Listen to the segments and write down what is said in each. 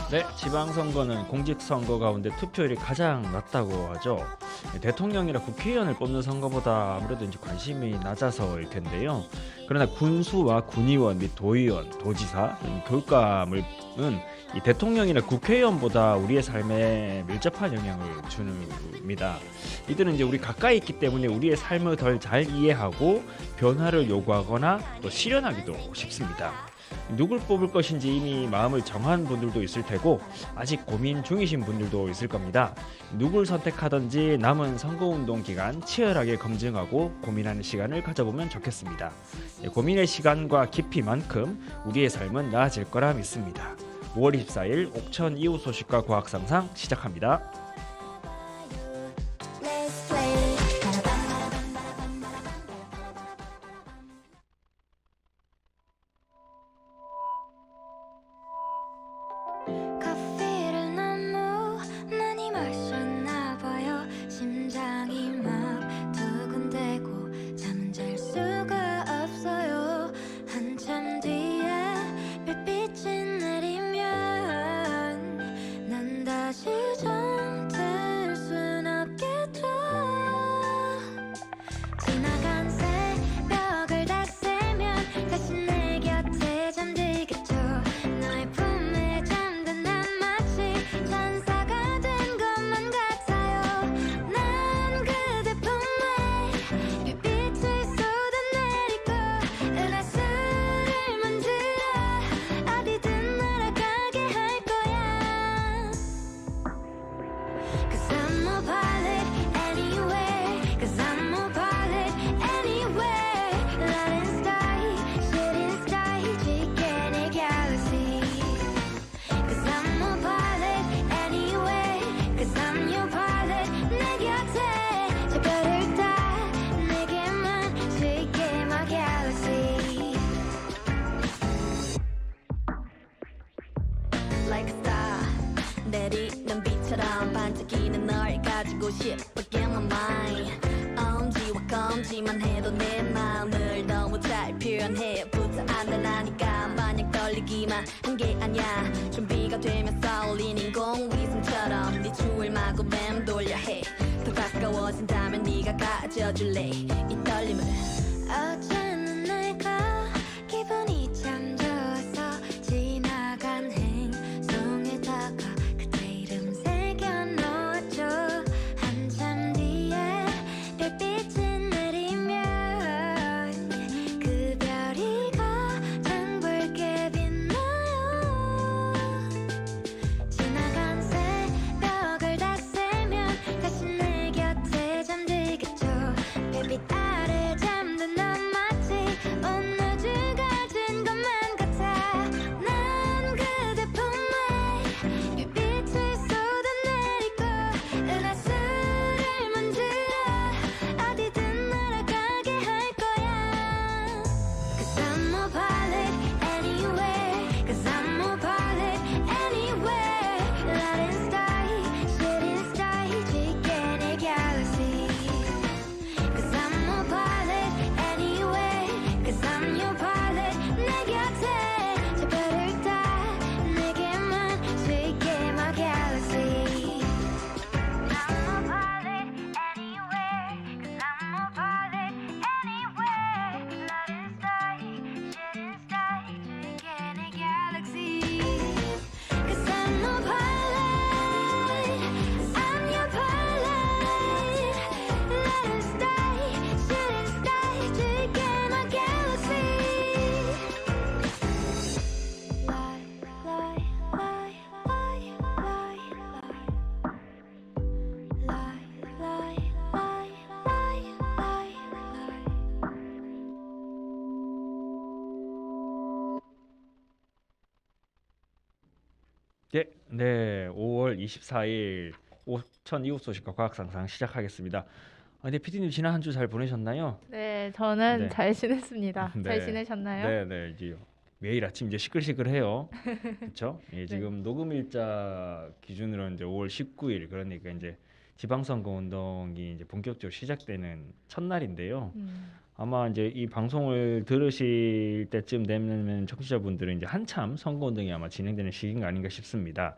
네, 지방선거는 공직선거 가운데 투표율이 가장 낮다고 하죠. 대통령이나 국회의원을 뽑는 선거보다 아무래도 이제 관심이 낮아서일 텐데요. 그러나 군수와 군의원 및 도의원, 도지사, 교육감은 이 대통령이나 국회의원보다 우리의 삶에 밀접한 영향을 줍니다. 이들은 이제 우리 가까이 있기 때문에 우리의 삶을 덜 잘 이해하고 변화를 요구하거나 또 실현하기도 쉽습니다. 누굴 뽑을 것인지 이미 마음을 정한 분들도 있을 테고 아직 고민 중이신 분들도 있을 겁니다. 누굴 선택하든지 남은 선거운동 기간 치열하게 검증하고 고민하는 시간을 가져보면 좋겠습니다. 고민의 시간과 깊이만큼 우리의 삶은 나아질 거라 믿습니다. 5월 24일 옥천 이웃 소식과 과학상상 시작합니다. 커피를 너무 많이 마셨나 봐요. 심장이 막 두근대고 잠은 잘 수가 없어요. 한참 뒤에 별빛이 내리면 난 다시 잠들 순 없겠죠. 지나간 새벽을 다 세면 다시 내 곁에 잠들겠죠. 너의 품에 잠든 난 마치 천사가 된 것만 같아요. 난 그대 품에 별빛을 쏟아내리고 은하수를 만들어 어디든 날아가게 할 거야. Cause I'm a pilot anywhere. Cause I'm a pilot anywhere. Light and sky, shooting star, 지게 galaxy. Cause I'm a pilot anywhere. Cause I'm your pilot. 내 곁에 저 별을 다 내게만 지게 my galaxy. Like a star 내리는 빛처럼 반짝이는 널 가지고 싶어 Get my mind 엄지와 검지만 해도 내 마음을 너무 잘 표현해 부터 안 되라니까 마냥 떨리기만 한 게 아니야 준비가 되면 쏠린 인공위성처럼 네 주위를 마구 맴돌려 해 더 가까워진다면 네가 가져줄래 이 떨림을 어제는 내가 기분이 참 좋아서 지나간 행성에다가 그대 이름 새겨놓았죠. 한참 뒤에 별빛이 내리면 그 별이 가장 붉게 빛나요. 지나간 새벽을 다 세면 다시 내 곁에 잠들겠죠. 별빛 아래 잠든 넌 마치 온 우주가 진 것만 같아. 난 그대 품에 별빛을 쏟아내리고 은하수를 만들어 어디든 날아가게 할 거야. Cause I'm a pilot anywhere. Cause I'm a pilot anywhere. Light and sky, shooting star, 지게 내 galaxy. Cause I'm a pilot anywhere. Cause I'm your pilot. 내 곁에 저 별을 다 내게만 지게 my galaxy. I'm a pilot anywhere. Cause I'm a pilot anywhere. Light and sky, shooting star, 지게 내 galaxy. Cause I'm a pilot. I'm your pilot. Light and sky, shooting star, 지게 my galaxy. Lie, lie, lie, lie, lie, lie. Lie, lie, lie, lie, lie, lie. 네, 5월 24일 옥천 이웃 소식과 과학상상 시작하겠습니다. 근데 PD님 지난 한 주 잘 보내셨나요? 네, 저는 네. 잘 지냈습니다. 잘 네. 지내셨나요? 네, 이제 매일 아침 이제 시끌시끌해요. 그렇죠? 예, 지금 녹음 일자 기준으로 이제 5월 19일 그러니까 이제 지방선거 운동이 이제 본격적으로 시작되는 첫날인데요. 아마 이제 이 방송을 들으실 때쯤 되면 청취자분들은 이제 한참 선거운동이 아마 진행되는 시기가 아닌가 싶습니다.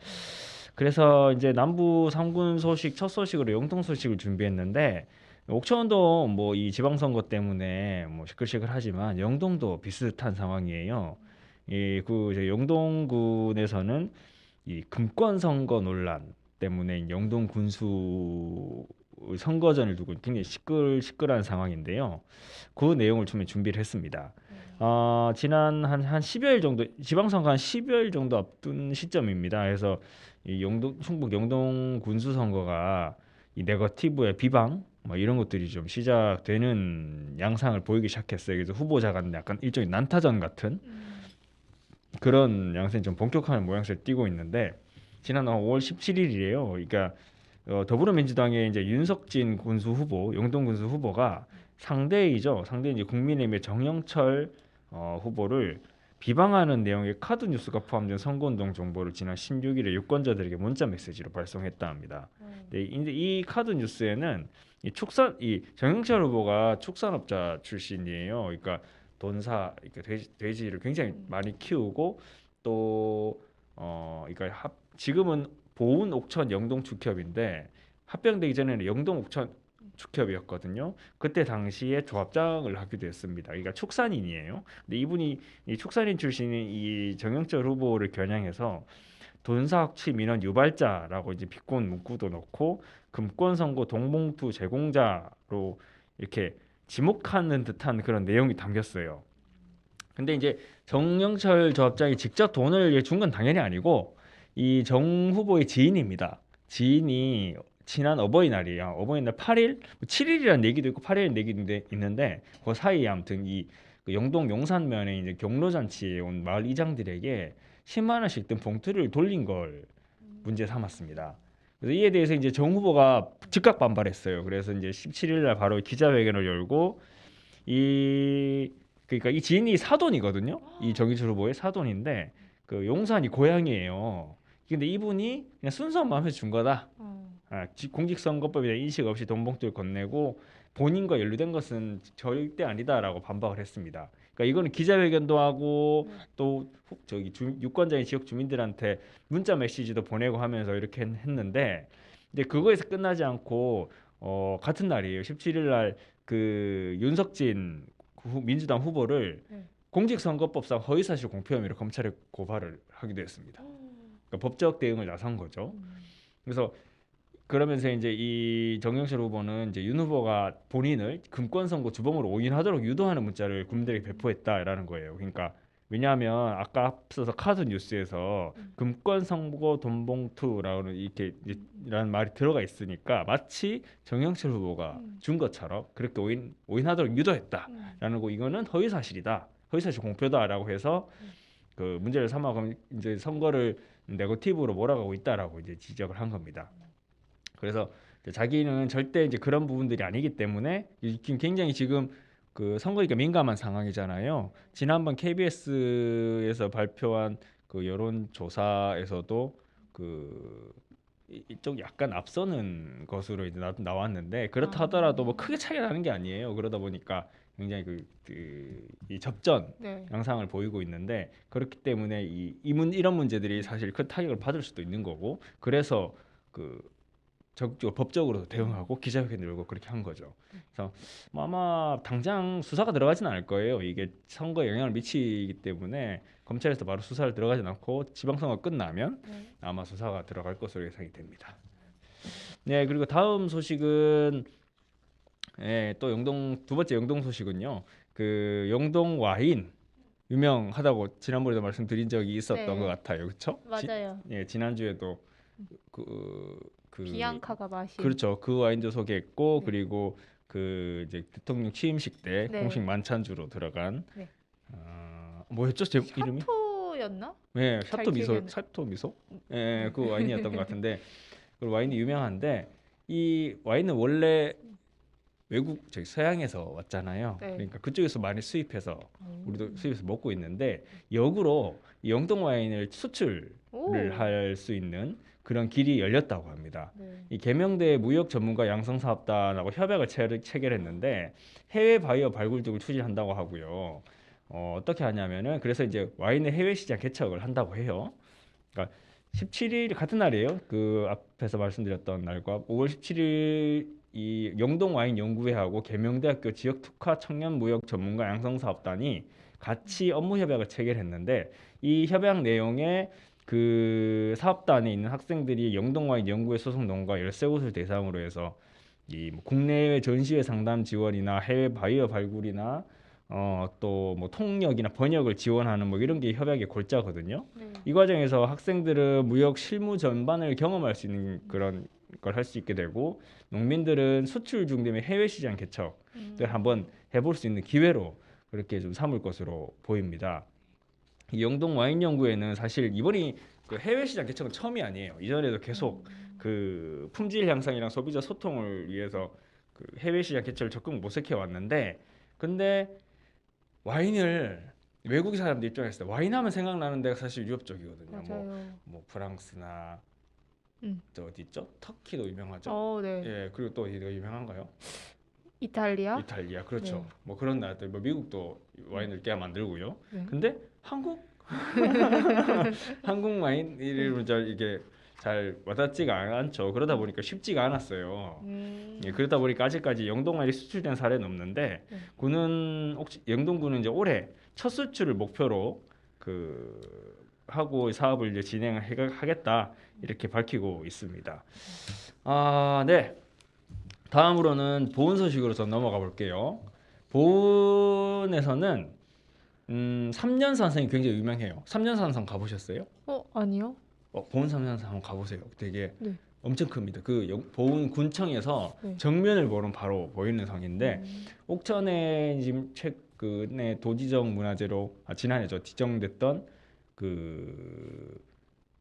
그래서 이제 남부 3군 소식 첫 소식으로 영동 소식을 준비했는데 옥천도 뭐 이 지방선거 때문에 뭐 시끌시끌하지만 영동도 비슷한 상황이에요. 이그 영동군에서는 이 금권 선거 논란 때문에 영동 군수 선거전을 두고 굉장히 시끌시끌한 상황인데요. 그 내용을 좀 준비를 했습니다. 지난 한 10여일 정도 지방선거 한 10여일 정도 앞둔 시점입니다. 그래서 이 영동 충북 영동 군수 선거가 이 네거티브의 비방 뭐 이런 것들이 좀 시작되는 양상을 보이기 시작했어요. 그래서 후보자 간 약간 일종의 난타전 같은 그런 양상이 좀 본격화하는 모양새를 띠고 있는데 지난 5월 17일이에요. 그러니까 더불어민주당의 이제 윤석진 군수 후보, 영동 군수 후보가 상대이죠. 상대 이제 국민의힘의 정영철 후보를 비방하는 내용의 카드 뉴스가 포함된 선거운동 정보를 지난 16일에 유권자들에게 문자 메시지로 발송했다 합니다. 네, 이제 이 카드 뉴스에는 이 정영철 후보가 축산업자 출신이에요. 그러니까 돈사, 그러니까 돼지를 굉장히 많이 키우고 또 그러니까 지금은 보은 옥천 영동 축협인데 합병되기 전에는 영동 옥천 축협이었거든요. 그때 당시에 조합장을 하기도 했습니다. 그러니까 축산인이에요. 근데 이분이 이 축산인 출신인 이 정영철 후보를 겨냥해서 돈사학취 민원 유발자라고 이제 비꼰 문구도 넣고 금권 선고 동봉투 제공자로 이렇게 지목하는 듯한 그런 내용이 담겼어요. 근데 이제 정영철 조합장이 직접 돈을 준 건 당연히 아니고 이 정 후보의 지인입니다. 지인이 지난 어버이날이에요. 어버이날 8일, 7일이라는 얘기도 있고 8일이라는 얘기도 있는데 그 사이에 아무튼 그 영동 용산면에 이제 경로잔치에 온 마을 이장들에게 10만 원씩 든 봉투를 돌린 걸 문제 삼았습니다. 그래서 이에 대해서 이제 정 후보가 즉각 반발했어요. 그래서 이제 17일 날 바로 기자회견을 열고 그러니까 이 지인이 사돈이거든요. 이 정의철 후보의 사돈인데 그 용산이 고향이에요. 근데 이분이 그냥 순수한 마음에서 준 거다. 공직선거법에 대한 인식 없이 돈봉투를 건네고 본인과 연루된 것은 절대 아니다라고 반박을 했습니다. 그러니까 이거는 기자회견도 하고 또 유권자인 지역 주민들한테 문자 메시지도 보내고 하면서 이렇게 했는데 근데 그거에서 끝나지 않고 같은 날이에요. 17일 날 그 윤석진 민주당 후보를 공직선거법상 허위사실 공표 혐의로 검찰에 고발을 하기도 했습니다. 그러니까 법적 대응을 나선 거죠. 그래서 그러면서 이제 이 정영철 후보는 이제 윤 후보가 본인을 금권 선거 주범으로 오인하도록 유도하는 문자를 국민들에게 배포했다라는 거예요. 그러니까 왜냐하면 아까 앞서서 카드 뉴스에서 금권 선거 돈봉투라는 라는 말이 들어가 있으니까 마치 정영철 후보가 준 것처럼 그렇게 오인하도록 유도했다라는 거 이거는 허위 사실이다. 허위 사실 공표다라고 해서 그 문제를 삼아 그럼 이제 선거를 네거티브로 몰아가고 있다라고 이제 지적을 한 겁니다. 그래서 자기는 절대 이제 그런 부분들이 아니기 때문에 지금 굉장히 지금 그 선거니까 민감한 상황이잖아요. 지난번 KBS에서 발표한 그 여론조사에서도 그 이쪽 약간 앞서는 것으로 이제 나왔는데 그렇다 하더라도 뭐 크게 차이가 나는 게 아니에요. 그러다 보니까 굉장히 이 접전 양상을 보이고 있는데 그렇기 때문에 이런 문제들이 사실 큰 타격을 받을 수도 있는 거고 그래서 적극적으로 법적으로 대응하고 기자회견 열고 그렇게 한 거죠. 그래서 뭐 아마 당장 수사가 들어가진 않을 거예요. 이게 선거에 영향을 미치기 때문에 검찰에서 바로 수사를 들어가진 않고 지방선거 끝나면 아마 수사가 들어갈 것으로 예상이 됩니다. 네, 그리고 다음 소식은 또 두 번째 영동 소식은요. 그 영동 와인 유명하다고 지난번에도 말씀드린 적이 있었던 것 같아요. 그렇죠? 맞아요. 지난주에도 비앙카가 마신 그렇죠. 그 와인도 소개했고 그리고 그 이제 대통령 취임식 때 공식 만찬주로 들어간 뭐였죠? 제 이름이? 샤토였나? 네, 잘 샤토 미소? 네, 그 와인이었던 것 같은데 그 와인이 유명한데 이 와인은 원래 외국 저희 서양에서 왔잖아요. 네. 그러니까 그쪽에서 많이 수입해서 우리도 오. 수입해서 먹고 있는데 역으로 이 영동 와인을 수출을 오. 할 수 있는 그런 길이 열렸다고 합니다. 네. 이 계명대 무역 전문가 양성사업단하고 협약을 체결했는데 해외 바이어 발굴 등을 추진한다고 하고요. 어떻게 하냐면은 그래서 이제 와인의 해외 시장 개척을 한다고 해요. 그러니까 17일 같은 날이에요. 그 앞에서 말씀드렸던 날과 5월 17일 이 영동 와인 연구회하고 계명대학교 지역 특화 청년 무역 전문가 양성사업단이 같이 업무 협약을 체결했는데 이 협약 내용에 그 사업단에 있는 학생들이 영동 와인 연구회 소속 농가 13곳을 대상으로 해서 이뭐 국내외 전시회 상담 지원이나 해외 바이어 발굴이나 또 뭐 통역이나 번역을 지원하는 뭐 이런 게 협약의 골자거든요. 네. 이 과정에서 학생들은 무역 실무 전반을 경험할 수 있는 그런 걸 할 수 있게 되고 농민들은 수출 중대면 해외 시장 개척을 한번 해볼 수 있는 기회로 그렇게 좀 삼을 것으로 보입니다. 이 영동 와인 연구회는 사실 이번이 그 해외 시장 개척은 처음이 아니에요. 이전에도 계속 그 품질 향상이랑 소비자 소통을 위해서 그 해외 시장 개척을 적극 모색해 왔는데 근데 와인을 외국 사람들 입장에서 와인하면 생각나는 데가 사실 유럽 쪽이거든요. 뭐, 맞아요. 뭐 프랑스나 음. 저 어디 있죠? 터키도 유명하죠. 네. 예, 그리고 또 어디가 유명한가요? 이탈리아? 이탈리아, 그렇죠. 네. 뭐 그런 나라들, 뭐 미국도 와인을 꽤 만들고요. 네. 근데 한국 한국 와인이 이게 잘 와닿지가 않죠. 그러다 보니까 쉽지가 않았어요. 예, 그러다 보니까 아직까지 영동 와인이 수출된 사례는 없는데 네. 군은 혹시 영동군은 이제 올해 첫 수출을 목표로 그 하고 사업을 이제 진행하겠다 이렇게 밝히고 있습니다. 네. 다음으로는 보은 소식으로 좀 넘어가 볼게요. 보은에서는 3년산성이 굉장히 유명해요. 3년산성 가보셨어요? 아니요. 보은 3년산 한번 가보세요. 되게 네. 엄청 큽니다. 그 보은 군청에서 네. 정면을 보면 바로 보이는 성인데 옥천에 지금 최근에 도지적 문화재로 지난해 지정됐던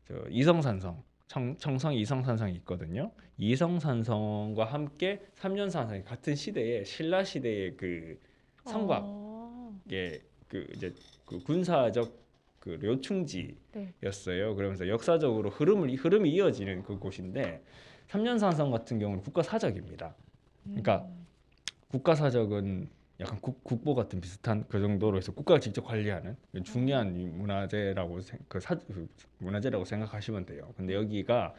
저 이성산성 청성 이성산성이 있거든요. 이성산성과 함께 3년산성이 같은 시대에 신라 시대의 그 성곽의 그 이제 그 군사적 그 요충지였어요. 그러면서 역사적으로 흐름이 이어지는 그 곳인데 3년산성 같은 경우는 국가사적입니다. 그러니까 국가사적은 약간 국보 같은 비슷한 그 정도로 해서 국가가 직접 관리하는 중요한 문화재라고 문화재라고 생각하시면 돼요. 근데 여기가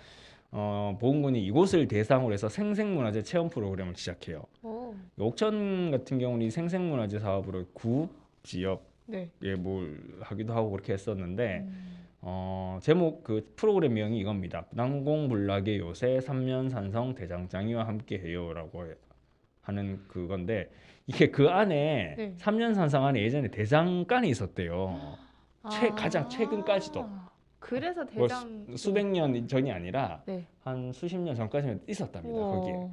보훈군이 이곳을 대상으로 해서 생생문화재 체험 프로그램을 시작해요. 옥천 같은 경우는 이 생생문화재 사업으로 구읍 지역에 네. 뭘 하기도 하고 그렇게 했었는데 제목 그 프로그램명이 이겁니다. 난공불락의 요새 3년산성 대장장이와 함께해요라고 하는 그건데 이게 그 안에 네. 3년산성 안에 예전에 대장간이 있었대요. 가장 최근까지도 그래서 뭐 대장 수백 년 전이 아니라 네. 한 수십 년 전까지는 있었답니다. 우와. 거기에.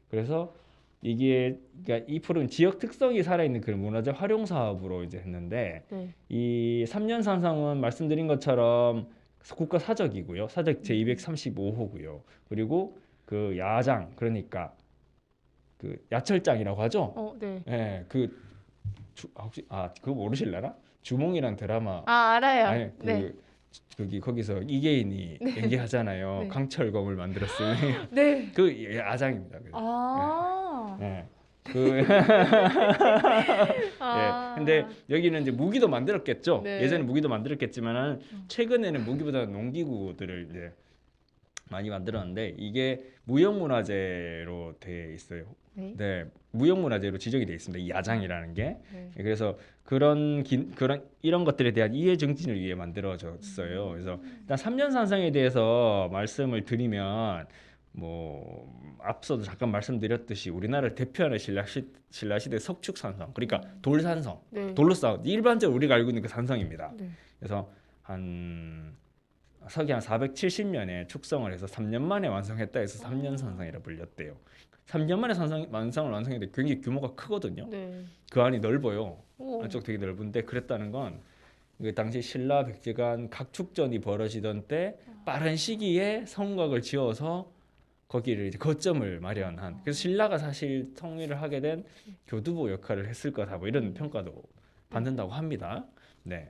그래서 이게 그러니까 이 프로는 지역 특성이 살아있는 그런 문화재 활용 사업으로 이제 했는데 네. 이 3년산성은 말씀드린 것처럼 국가 사적이고요. 사적 제235호고요. 그리고 그 야장 그러니까 그 야철장이라고 하죠. 네. 예, 혹시 그거 모르실라나? 주몽이란 드라마. 알아요. 아니, 네. 거기서 이계인이 연기하잖아요. 네. 강철검을 만들었을 네. 그 야장입니다. 그래서. 예. 근데 여기는 이제 무기도 만들었겠죠. 네. 예전에 무기도 만들었겠지만은 최근에는 무기보다 농기구들을 이제 많이 만들었는데 이게 무형문화재로 돼 있어요. 네. 무형문화재로 지정이 돼 있습니다. 이 야장이라는 게. 네. 그래서 이런 것들에 대한 이해 증진을 위해 만들어졌어요. 그래서 일단 3년산성에 대해서 말씀을 드리면 뭐 앞서도 잠깐 말씀드렸듯이 우리나라를 대표하는 신라시대 석축산성, 그러니까 돌산성, 네. 돌로 쌓은 일반적으로 우리가 알고 있는 그 산성입니다. 네. 그래서 서기 한 470년에 축성을 해서 3년 만에 완성했다 해서 3년산성이라 불렸대요. 3년 만에 완성을 완성했는데 굉장히 규모가 크거든요. 네. 그 안이 넓어요. 오. 안쪽 되게 넓은데 그랬다는 건 그 당시 신라 백제 간 각축전이 벌어지던 때 빠른 시기에 성곽을 지어서 거기를 이제 거점을 마련한. 그래서 신라가 사실 통일을 하게 된 교두보 역할을 했을 거다. 뭐 이런 평가도 받는다고 합니다. 네.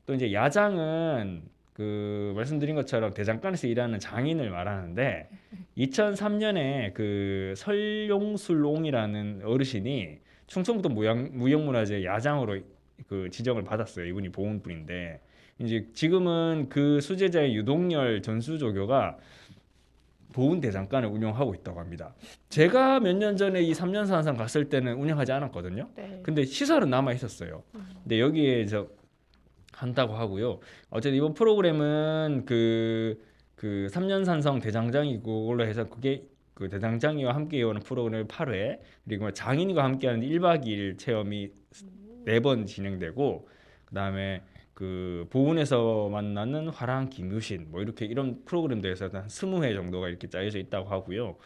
또 이제 야장은 그 말씀드린 것처럼 대장간에서 일하는 장인을 말하는데 2003년에 그 설용술옹이라는 어르신이 충청도 무형문화재 야장으로 그 지정을 받았어요. 이분이 보훈분인데 이제 지금은 그 수제자의 유동열 전수조교가 보훈 대장간을 운영하고 있다고 합니다. 제가 몇 년 전에 이 3년산상 갔을 때는 운영하지 않았거든요. 네. 근데 시설은 남아 있었어요. 근데 여기에 한다고 하고요. 어쨌든 이번 프로그램은 그 3년산성 대장장이고 그걸로 해서 그게 그 대장장이와 함께 오는 프로그램 8회 그리고 장인과 함께하는 1박 2일 체험이 4번 진행되고 그다음에 그 보훈에서 만나는 화랑 김유신 뭐 이렇게 이런 프로그램들에서 한 20회 정도가 이렇게 짜여져 있다고 하고요.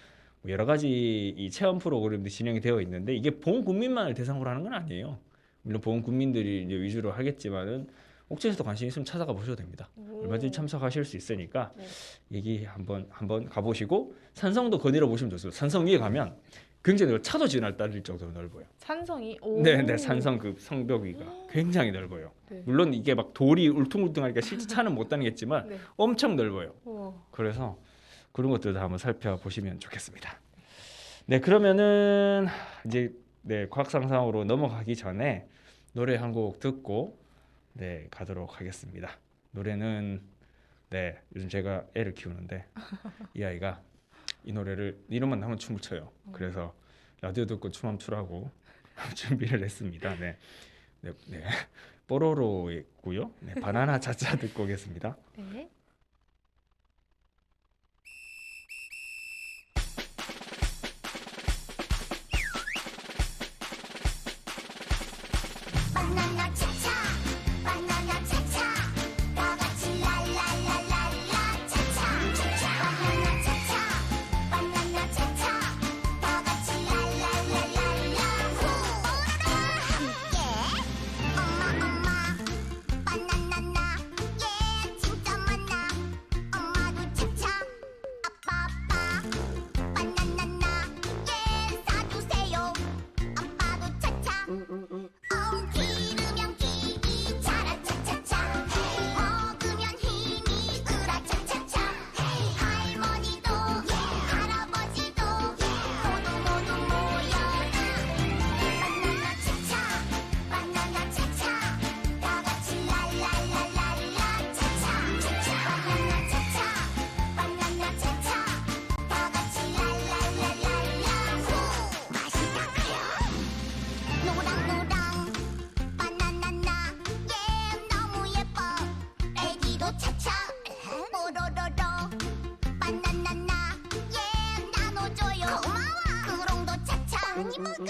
뭐 여러 가지 이 체험 프로그램도 진행이 되어 있는데 이게 보훈 국민만을 대상으로 하는 건 아니에요. 물론 보훈 국민들이 이제 위주로 하겠지만은 옥천에서도 관심 있으면 찾아가 보셔도 됩니다. 얼마든지 참석하실 수 있으니까 네. 얘기 한번 가보시고 산성도 거닐어 보시면 좋습니다. 산성 위에 가면 굉장히 넓어요. 차도 지날 따를 정도로 넓어요. 산성이 오. 네, 산성 그 성벽 위가 굉장히 넓어요. 네. 물론 이게 막 돌이 울퉁불퉁하니까 실제 차는 못 다니겠지만 네. 엄청 넓어요. 우와. 그래서 그런 것들도 한번 살펴보시면 좋겠습니다. 네, 그러면은 이제 과학상상으로 넘어가기 전에 노래 한 곡 듣고 가도록 하겠습니다. 노래는 요즘 제가 애를 키우는데 이 아이가 이 노래를 이름만 나오면 춤을 춰요. 그래서 라디오 듣고 춤 한번 추라고 준비를 했습니다. 네. 뽀로로고요. 바나나 차차 듣고 오겠습니다. 네. 바나나 차차 바나나 차차 다 같이 랄랄랄랄라 차차 바나나 차차 바나나 차차 다 같이 랄랄랄랄라 후 함께 엄마 바나나나 예 진짜 많아 엄마도 차차 아빠 바나나나 예 사주세요 아빠도 차차 기르면 기기 자라 차차차 먹으면 힘이 으라 차차차 할머니도 할아버지도 모두 모여라 바나나 차차 바나나 차차 다 같이 랄랄랄랄라 차차 바나나 차차 바나나 차차 다 같이 랄랄랄랄라 후 맛있다고요 노랑노랑 바나나나 예 너무 예뻐 애기도 차차 뽀로로로 바나나나 예 나눠줘요 고마워 그롱도 차차 많이 먹어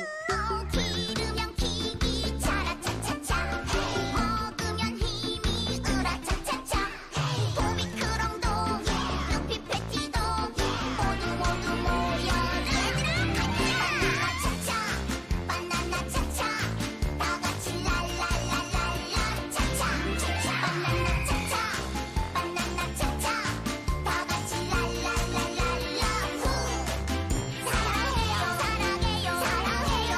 기르면 기기 자라 차차차 먹으면 힘이 으라 차차차 도비크롱도 루피 패티도 모두 모여라 바나나 차차 바나나 차차 다 같이 랄랄랄랄라 차차 바나나 차차 바나나 차차 다 같이 랄랄랄랄라 후 사랑해요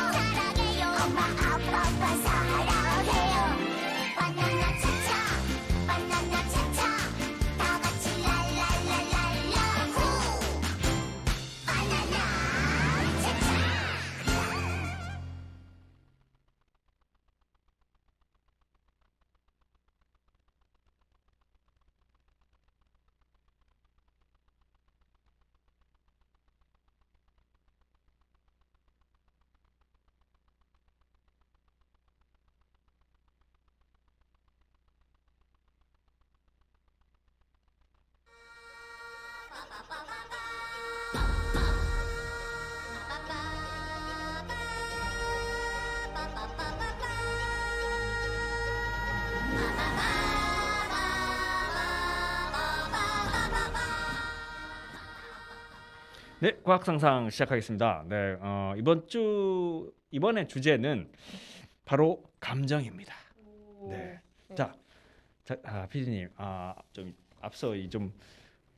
사랑해요 엄마 아빠 사랑해요 바나나 차차 바나나 차차 다 같이 랄랄랄랄라 후 바나나 차차 네, 과학상상 시작하겠습니다. 이번에 주제는 바로 감정입니다. 네. 자, PD님, 좀 앞서 좀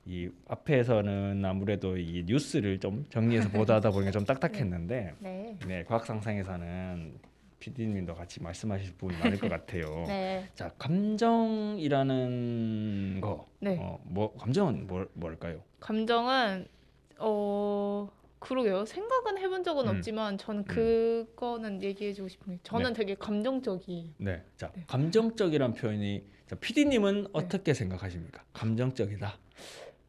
이 앞에서는 아무래도 이 뉴스를 좀 정리해서 보도하다 보니까 좀 딱딱했는데 네. 네, 과학 상상에서는 PD님도 같이 말씀하실 부분이 많을 것 같아요. 네. 자, 감정이라는 거, 네. 뭐 감정은 뭘까요? 감정은 그러게요. 생각은 해본 적은 없지만 저는 그거는 얘기해주고 싶은 게 저는 되게 감정적이에요. 네, 자, 네. 감정적이란 표현이 자, PD님은 어떻게 생각하십니까? 감정적이다.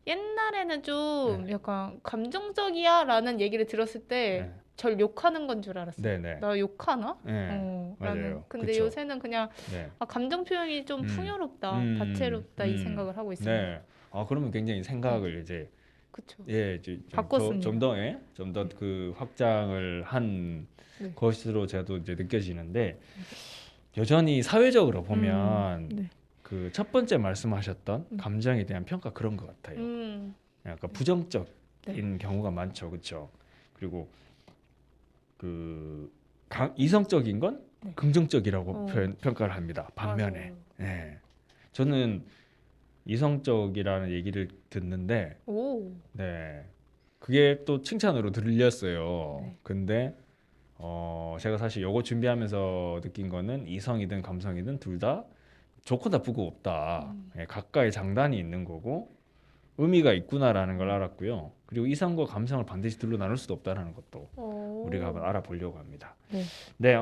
옛날에는 좀 네. 약간 감정적이야라는 얘기를 들었을 때 네, 절 욕하는 건 줄 알았어요. 네, 네, 나 욕하나? 네, 라는. 맞아요. 근데 그쵸. 요새는 그냥 네, 감정 표현이 좀 풍요롭다, 다채롭다 이 생각을 하고 있습니다. 네. 그러면 굉장히 생각을 이제 그쵸. 바꿨습니다. 좀 더 그 확장을 한 네. 것으로 저도 이제 느껴지는데 여전히 사회적으로 보면 네. 그 첫 번째 말씀하셨던 음. 감정에 대한 평가 그런 것 같아요. 약간 부정적인 네. 경우가 많죠, 그렇죠? 그리고 그 이성적인 건 네. 긍정적이라고 어. 평가를 합니다. 반면에, 맞아요. 네. 저는 이성적이라는 얘기를 듣는데, 오. 네, 그게 또 칭찬으로 들렸어요. 네. 근데 제가 사실 요거 준비하면서 느낀 거는 이성이든 감성이든 둘 다 좋고 나쁘고 없다. 예, 각각의 장단이 있는 거고 의미가 있구나라는 걸 알았고요. 그리고 이성과 감성을 반드시 둘로 나눌 수도 없다라는 것도 우리가 한번 알아보려고 합니다. 네. 네,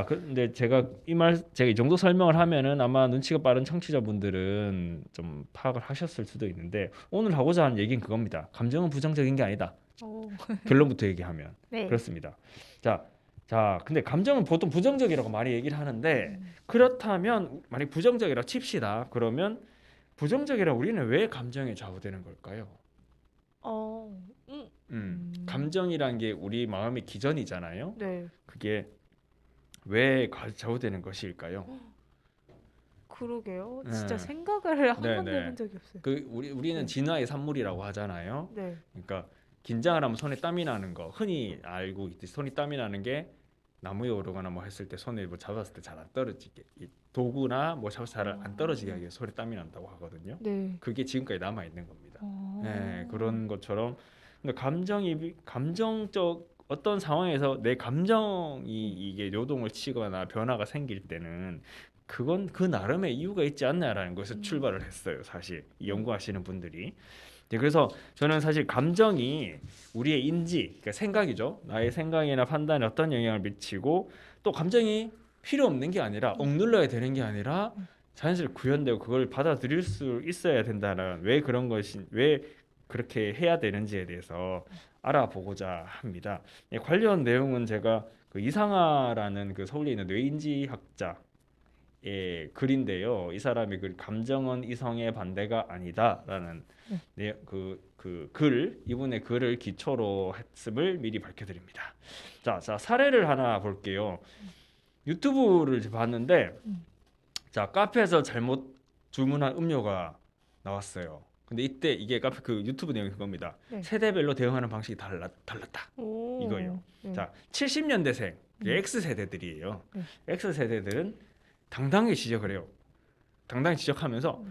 근데 제가 이 정도 설명을 하면은 아마 눈치가 빠른 청취자분들은 좀 파악을 하셨을 수도 있는데 오늘 하고자 하는 얘기는 그겁니다. 감정은 부정적인 게 아니다. 오. 결론부터 얘기하면 네. 그렇습니다. 자, 근데 감정은 보통 부정적이라고 많이 얘기를 하는데 그렇다면 만약 부정적이라고 칩시다. 그러면 부정적이라 우리는 왜 감정에 좌우되는 걸까요? 감정이란 게 우리 마음의 기전이잖아요. 네. 그게 왜 좌우되는 것일까요? 그러게요. 네. 진짜 생각을 한 네, 번도 네. 해본 적이 없어요. 우리는 네. 진화의 산물이라고 하잖아요. 네. 그러니까 긴장을 하면 손에 땀이 나는 거 흔히 알고 있듯이 손이 땀이 나는 게 나무에 오르거나 뭐 했을 때 손에 뭐 잡았을 때 잘 안 떨어지게 이 도구나 뭐 잡아서 잘 안 떨어지게 하기 위해서 손에 땀이 난다고 하거든요. 네. 그게 지금까지 남아 있는 겁니다. 아. 네, 그런 것처럼 근데 감정적 어떤 상황에서 내 감정이 이게 요동을 치거나 변화가 생길 때는 그건 그 나름의 이유가 있지 않나라는 것에서 출발을 했어요. 사실 이 연구하시는 분들이. 네, 그래서 저는 사실 감정이 우리의 인지, 그러니까 생각이죠. 나의 생각이나 판단에 어떤 영향을 미치고 또 감정이 필요 없는 게 아니라 억눌러야 되는 게 아니라 자연스럽게 구현되고 그걸 받아들일 수 있어야 된다는 왜 그렇게 해야 되는지에 대해서 알아보고자 합니다. 예, 관련 내용은 제가 그 이상하라는 그 서울에 있는 뇌인지학자의 글인데요. 이 사람이 그 감정은 이성의 반대가 아니다라는 이분의 글을 기초로 했음을 미리 밝혀드립니다. 자, 사례를 하나 볼게요. 유튜브를 봤는데 자, 카페에서 잘못 주문한 음료가 나왔어요. 근데 이때 이게 카페 그 유튜브 내용이 그겁니다. 네. 세대별로 대응하는 방식이 달랐다. 오. 이거예요. 네. 자, 70년대생 X세대들이에요. 네. X세대들은 당당히 지적을 해요. 당당히 지적하면서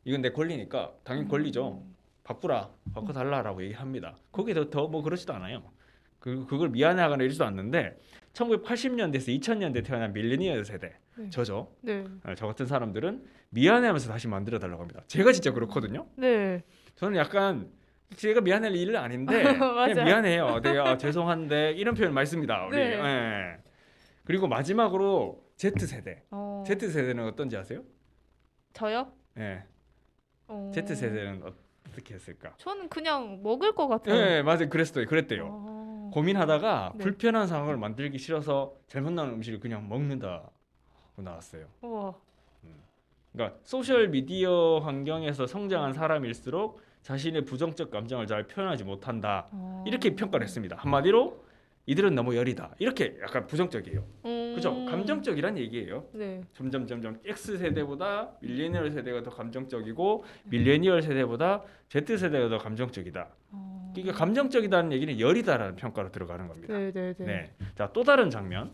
이건 내 권리니까 당연히 권리죠. 바꿔달라라고 얘기합니다. 거기에 더 뭐 그러지도 않아요. 그걸 미안해하거나 이러지도 않는데 1980년대에서 2000년대 태어난 밀레니얼 세대 네. 저죠. 네. 저 같은 사람들은 미안해하면서 다시 만들어 달라고 합니다. 제가 진짜 그렇거든요. 네. 저는 약간 제가 미안할 일은 아닌데 맞아요. 그냥 미안해요. 내가 죄송한데 이런 표현 많이 씁니다. 우리. 네. 예. 그리고 마지막으로 Z세대. Z세대는 어떤지 아세요? 저요? 예. Z세대는 어떻게 했을까? 저는 그냥 먹을 것 같아요. 예, 맞아요. 그랬대요. 고민하다가 네. 불편한 상황을 만들기 싫어서 잘못 나온 음식을 그냥 먹는다고 나왔어요. 우와. 그러니까 소셜 미디어 환경에서 성장한 사람일수록 자신의 부정적 감정을 잘 표현하지 못한다. 이렇게 평가를 했습니다. 한마디로 이들은 너무 여리다. 이렇게 약간 부정적이에요. 그렇죠? 감정적이란 얘기예요. 네. 점점 X 세대보다 밀레니얼 세대가 더 감정적이고 밀레니얼 세대보다 Z 세대가 더 감정적이다. 그러니까 감정적이다는 얘기는 여리다라는 평가로 들어가는 겁니다. 네. 네. 자, 또 다른 장면.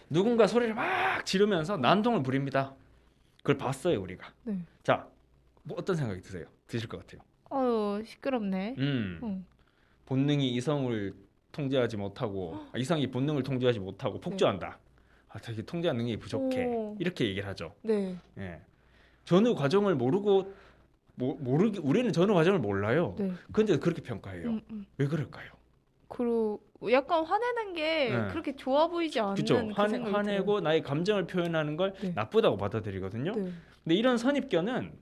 누군가 소리를 막 지르면서 난동을 부립니다. 그걸 봤어요, 우리가. 네. 자, 뭐 어떤 생각이 드실 것 같아요? 어유 시끄럽네. 응. 본능이 이성을 통제하지 못하고 이성이 본능을 통제하지 못하고 폭주한다. 자기 통제한 능력이 부족해. 오. 이렇게 얘기를 하죠. 네. 예. 전후 과정을 모르고 모르기 우리는 전후 과정을 몰라요. 네. 근데 그렇게 평가해요. 음. 왜 그럴까요? 그리고 약간 화내는 게 네. 그렇게 좋아 보이지 않는 그렇죠. 그 생각이 화내고 나의 감정을 표현하는 걸 네. 나쁘다고 받아들이거든요. 들어요. 네. 근데 이런 선입견은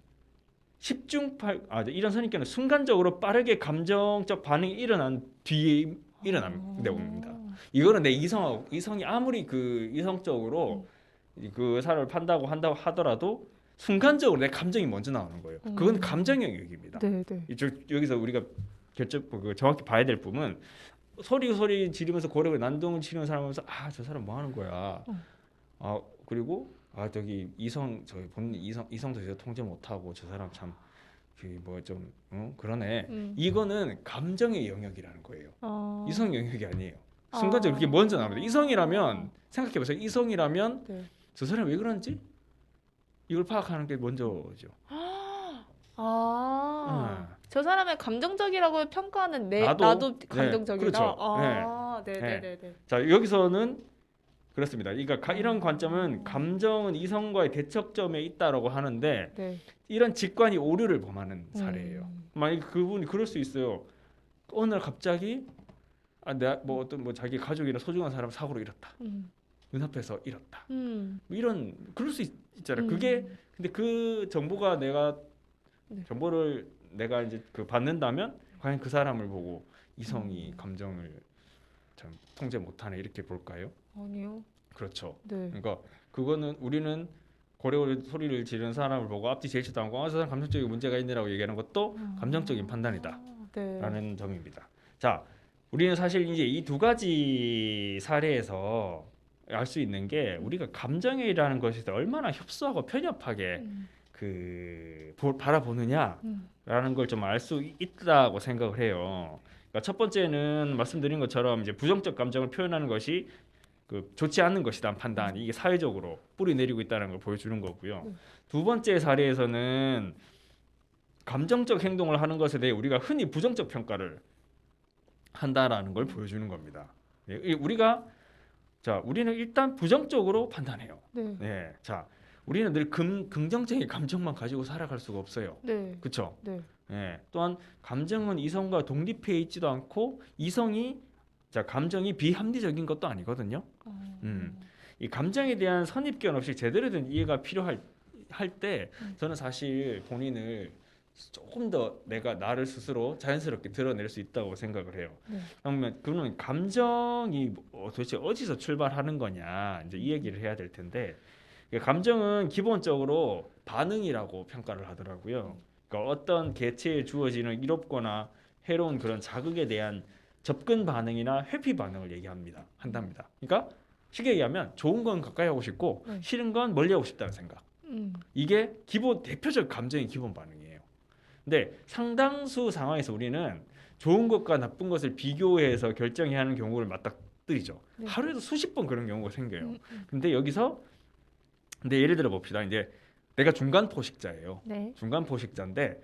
이런 선입견은 순간적으로 빠르게 감정적 반응이 일어난 뒤에 일어나는 내용입니다. 이거는 내 이성이 아무리 그 이성적으로 그 사람을 판다고 한다고 하더라도 순간적으로 내 감정이 먼저 나오는 거예요. 그건 감정 영역입니다. 네, 네. 여기서 우리가 정확히 봐야 될 부분은 소리 지르면서 고래고래 난동을 치는 사람하면서 저 사람 뭐 하는 거야. 그리고 저기 저기 본인 이성도 제가 통제 못하고 저 사람 참 뭐좀 그러네. 이거는 감정의 영역이라는 거예요. 이성 영역이 아니에요. 순간적으로 그게 먼저 나옵니다. 이성이라면 생각해보세요. 이성이라면 네. 저 사람이 왜 그런지 이걸 파악하는 게 먼저죠. 저 사람의 감정적이라고 평가하는 나도 감정적이다. 그렇죠. 네. 자, 여기서는 그렇습니다. 그러니까 이런 관점은 감정은 이성과의 대척점에 있다라고 하는데 네. 이런 직관이 오류를 범하는 사례예요. 만약 그분이 그럴 수 있어요. 어느 날 갑자기 내가 자기 가족이나 소중한 사람 사고로 잃었다. 눈앞에서 잃었다. 뭐 이런 그럴 수 있잖아요. 그게 근데 그 정보가 정보를 내가 이제 받는다면 과연 그 사람을 보고 이성이 감정을 참 통제 못하네 이렇게 볼까요? 아니요. 그렇죠. 네. 그러니까 그거는 우리는 고래고래 소리를 지르는 사람을 보고 앞뒤 제일 쳐다보고 저 사람 감정적인 문제가 있네라고 얘기하는 것도 감정적인 판단이다라는 점입니다. 자, 우리는 사실 이제 이 두 가지 사례에서 알 수 있는 게 우리가 감정이라는 것에 얼마나 협소하고 편협하게 바라보느냐라는 걸 좀 알 수 있다고 생각을 해요. 그러니까 첫 번째는 말씀드린 것처럼 이제 부정적 감정을 표현하는 것이 좋지 않는 것이다 판단, 이게 사회적으로 뿌리 내리고 있다는 걸 보여주는 거고요. 두 번째 사례에서는 감정적 행동을 하는 것에 대해 우리가 흔히 부정적 평가를 한다라는 걸 보여주는 겁니다. 우리는 일단 부정적으로 판단해요. 네. 자, 우리는 늘 긍정적인 감정만 가지고 살아갈 수가 없어요. 네. 그렇죠? 네. 또한 감정은 이성과 독립해 있지도 않고 감정이 비합리적인 것도 아니거든요. 이 감정에 대한 선입견 없이 제대로 된 이해가 필요할 때 저는 사실 본인을 조금 더 나를 스스로 자연스럽게 드러낼 수 있다고 생각을 해요. 그러면 감정이 도대체 어디서 출발하는 거냐 이제 이 얘기를 해야 될 텐데 감정은 기본적으로 반응이라고 평가를 하더라고요. 그러니까 어떤 개체에 주어지는 이롭거나 해로운 그런 자극에 대한 접근 반응이나 회피 반응을 한답니다. 그러니까 쉽게 얘기하면 좋은 건 가까이 하고 싶고 싫은 건 멀리 하고 싶다는 생각. 이게 대표적 감정의 기본 반응이에요. 근데 상당수 상황에서 우리는 좋은 것과 나쁜 것을 비교해서 결정해야 하는 경우를 맞닥뜨리죠. 하루에도 수십 번 그런 경우가 생겨요. 근데 예를 들어 봅시다. 이제 내가 중간 포식자예요. 중간 포식자인데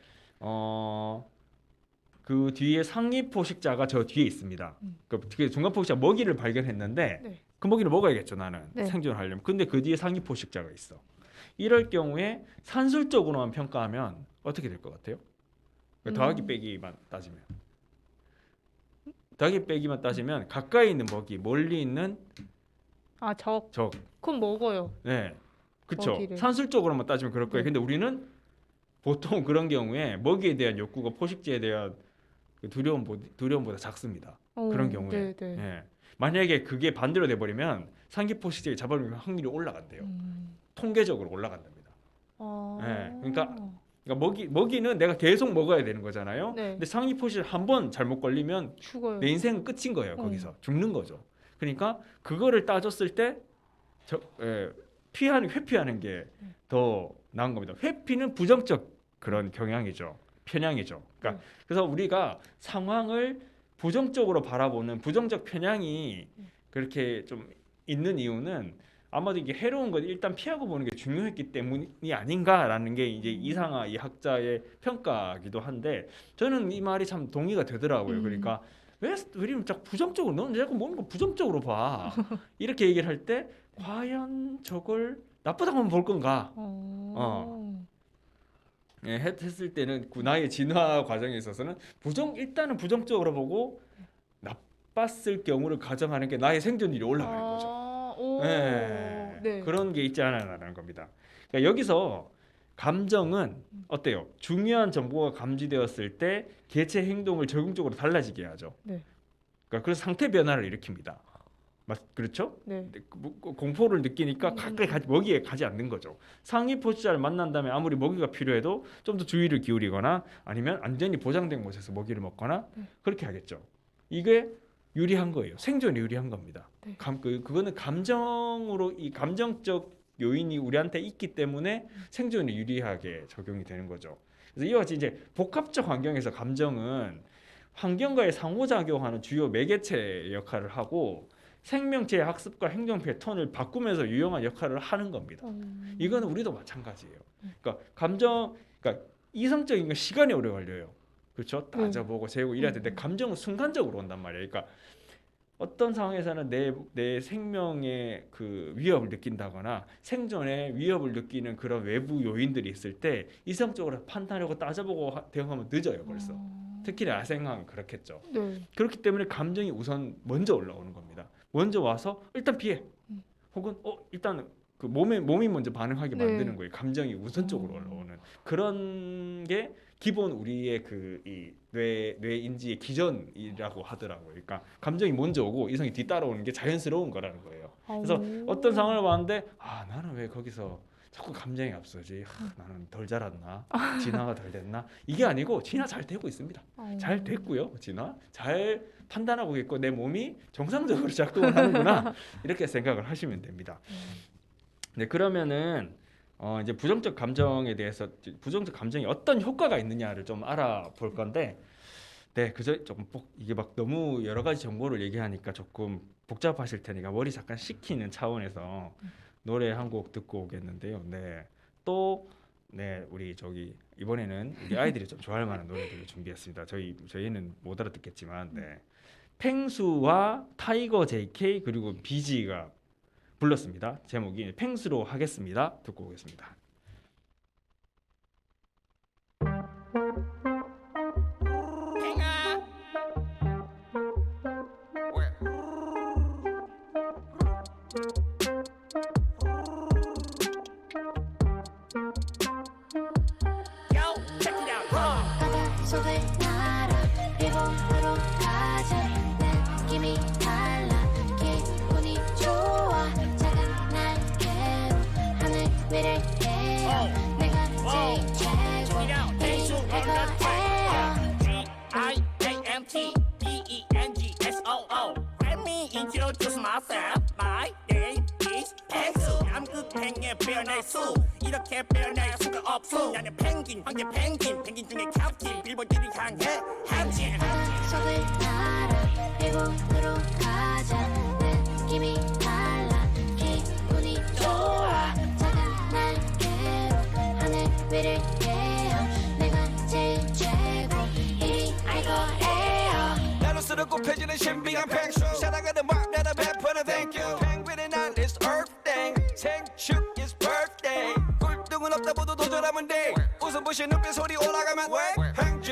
그 뒤에 상위 포식자가 저 뒤에 있습니다. 그 중간 포식자 먹이를 발견했는데 그 먹이를 먹어야겠죠, 나는. 생존하려면. 근데 그 뒤에 상위 포식자가 있어. 이럴 경우에 산술적으로만 평가하면 어떻게 될 것 같아요? 더하기 빼기만 따지면 가까이 있는 먹이, 멀리 있는 적. 그럼 먹어요. 네, 그렇죠. 먹이를. 산술적으로만 따지면 그럴 거예요. 근데 우리는 보통 그런 경우에 먹이에 대한 욕구가 포식자에 대한 두려움보다 작습니다. 그런 경우에. 만약에 그게 반대로 돼버리면 상기 포식자에 잡아먹을 확률이 올라간대요. 통계적으로 올라간답니다. 그러니까 먹이는 내가 계속 먹어야 되는 거잖아요. 근데 상위 포식을 한번 잘못 걸리면 죽어요. 내 인생은 끝인 거예요. 거기서 죽는 거죠. 그러니까 그거를 따졌을 때 회피하는 게 더 나은 겁니다. 회피는 부정적 그런 편향이죠. 그러니까 그래서 우리가 상황을 부정적으로 바라보는 부정적 편향이 그렇게 좀 있는 이유는 아마도 이게 해로운 걸 일단 피하고 보는 게 중요했기 때문이 아닌가라는 게 이제 이상하 이 학자의 평가이기도 한데 저는 이 말이 참 동의가 되더라고요. 그러니까 왜 우리는 자꾸 부정적으로 너는 자꾸 뭔가 부정적으로 봐 이렇게 얘기를 할 때 과연 저걸 나쁘다고만 볼 건가? 예, 했을 때는 그 나의 진화 과정에 있어서는 일단은 부정적으로 보고 나빴을 경우를 가정하는 게 나의 생존율이 올라가는 거죠. 오. 네. 네. 그런 게 있지 않아라는 겁니다. 그러니까 여기서 감정은 어때요? 중요한 정보가 감지되었을 때 개체 행동을 적극적으로 달라지게 하죠. 네. 그러니까 그래서 상태 변화를 일으킵니다. 그렇죠? 네. 공포를 느끼니까 가까이 먹이에 가지 않는 거죠. 상위 포식자를 만난 다음에 아무리 먹이가 필요해도 좀 더 주의를 기울이거나 아니면 안전이 보장된 곳에서 먹이를 먹거나 그렇게 하겠죠. 이게 유리한 거예요. 생존에 유리한 겁니다. 네. 그거는 감정으로 이 감정적 요인이 우리한테 있기 때문에 생존에 유리하게 적용이 되는 거죠. 그래서 이와 같이 이제 복합적 환경에서 감정은 환경과의 상호작용하는 주요 매개체 역할을 하고 생명체의 학습과 행동 패턴을 바꾸면서 유용한 역할을 하는 겁니다. 이거는 우리도 마찬가지예요. 그러니까 그러니까 이성적인 건 시간이 오래 걸려요. 그렇죠? 따져보고 재고 이래야 되는데 감정은 순간적으로 온단 말이에요. 그러니까 어떤 상황에서는 내 생명의 그 위협을 느낀다거나 생존에 위협을 느끼는 그런 외부 요인들이 있을 때 이성적으로 판단하고 따져보고 대응하면 늦어요 벌써. 특히 야생은 그렇겠죠. 네. 그렇기 때문에 감정이 우선 먼저 올라오는 겁니다. 먼저 와서 일단 피해. 혹은 일단 그 몸이 먼저 반응하게 만드는 거예요. 감정이 우선적으로 올라오는 그런 게 기본 우리의 그 이 뇌 인지의 기전이라고 하더라고요. 그러니까 감정이 먼저 오고 이성이 뒤따라오는 게 자연스러운 거라는 거예요. 그래서 어떤 상황을 봤는데 나는 왜 거기서 자꾸 감정이 앞서지? 나는 덜 자랐나? 진화가 덜 됐나? 이게 아니고 진화 잘 되고 있습니다. 잘 됐고요. 진화 잘 판단하고 있고 내 몸이 정상적으로 작동을 하는구나 이렇게 생각을 하시면 됩니다. 네, 그러면은 이제 부정적 감정에 대해서 부정적 감정이 어떤 효과가 있느냐를 좀 알아볼 건데, 네, 그저 조금 이게 막 너무 여러 가지 정보를 얘기하니까 조금 복잡하실 테니까 머리 잠깐 식히는 차원에서 노래 한 곡 듣고 오겠는데요. 네, 우리 이번에는 우리 아이들이 좀 좋아할 만한 노래들을 준비했습니다. 저희는 못 알아듣겠지만, 네, 펭수와 타이거 JK 그리고 비지가 불렀습니다. 제목이 펭수로 하겠습니다. 듣고 오겠습니다. 바닷속을 날아 일본으로 가자. 느낌이 달라 기분이 좋아. 작은 날개로 하늘 위를 헤어. 내가 제일 최고 G-I-A-M-T-B-E-N-G-S-O-O. Let me introduce myself. My name is 펭수. 남극행의 표현할 수. 이렇게 표현할 수가 없어. 나는 펭귄, 황제 펭귄. 펭귄 중에 캡틴. 빌보드를 향해 함진. 바닷속을 날아 일본으로 가자. 느낌이 달라 기분이 좋아. 작은 날개로 하늘 위를 헤어. 내가 제일 최고 이리 알 거예요. 나눌수록 곱해지는 신비한 펭수. 사랑하는 맘 나는 베푸는 thank you. 펭귄의 날 is earth day. 생축 is birthday. 꿀등은 없다 모두 도전하면 돼. 웃음 부신 눈빛 소리 올라가면 왜?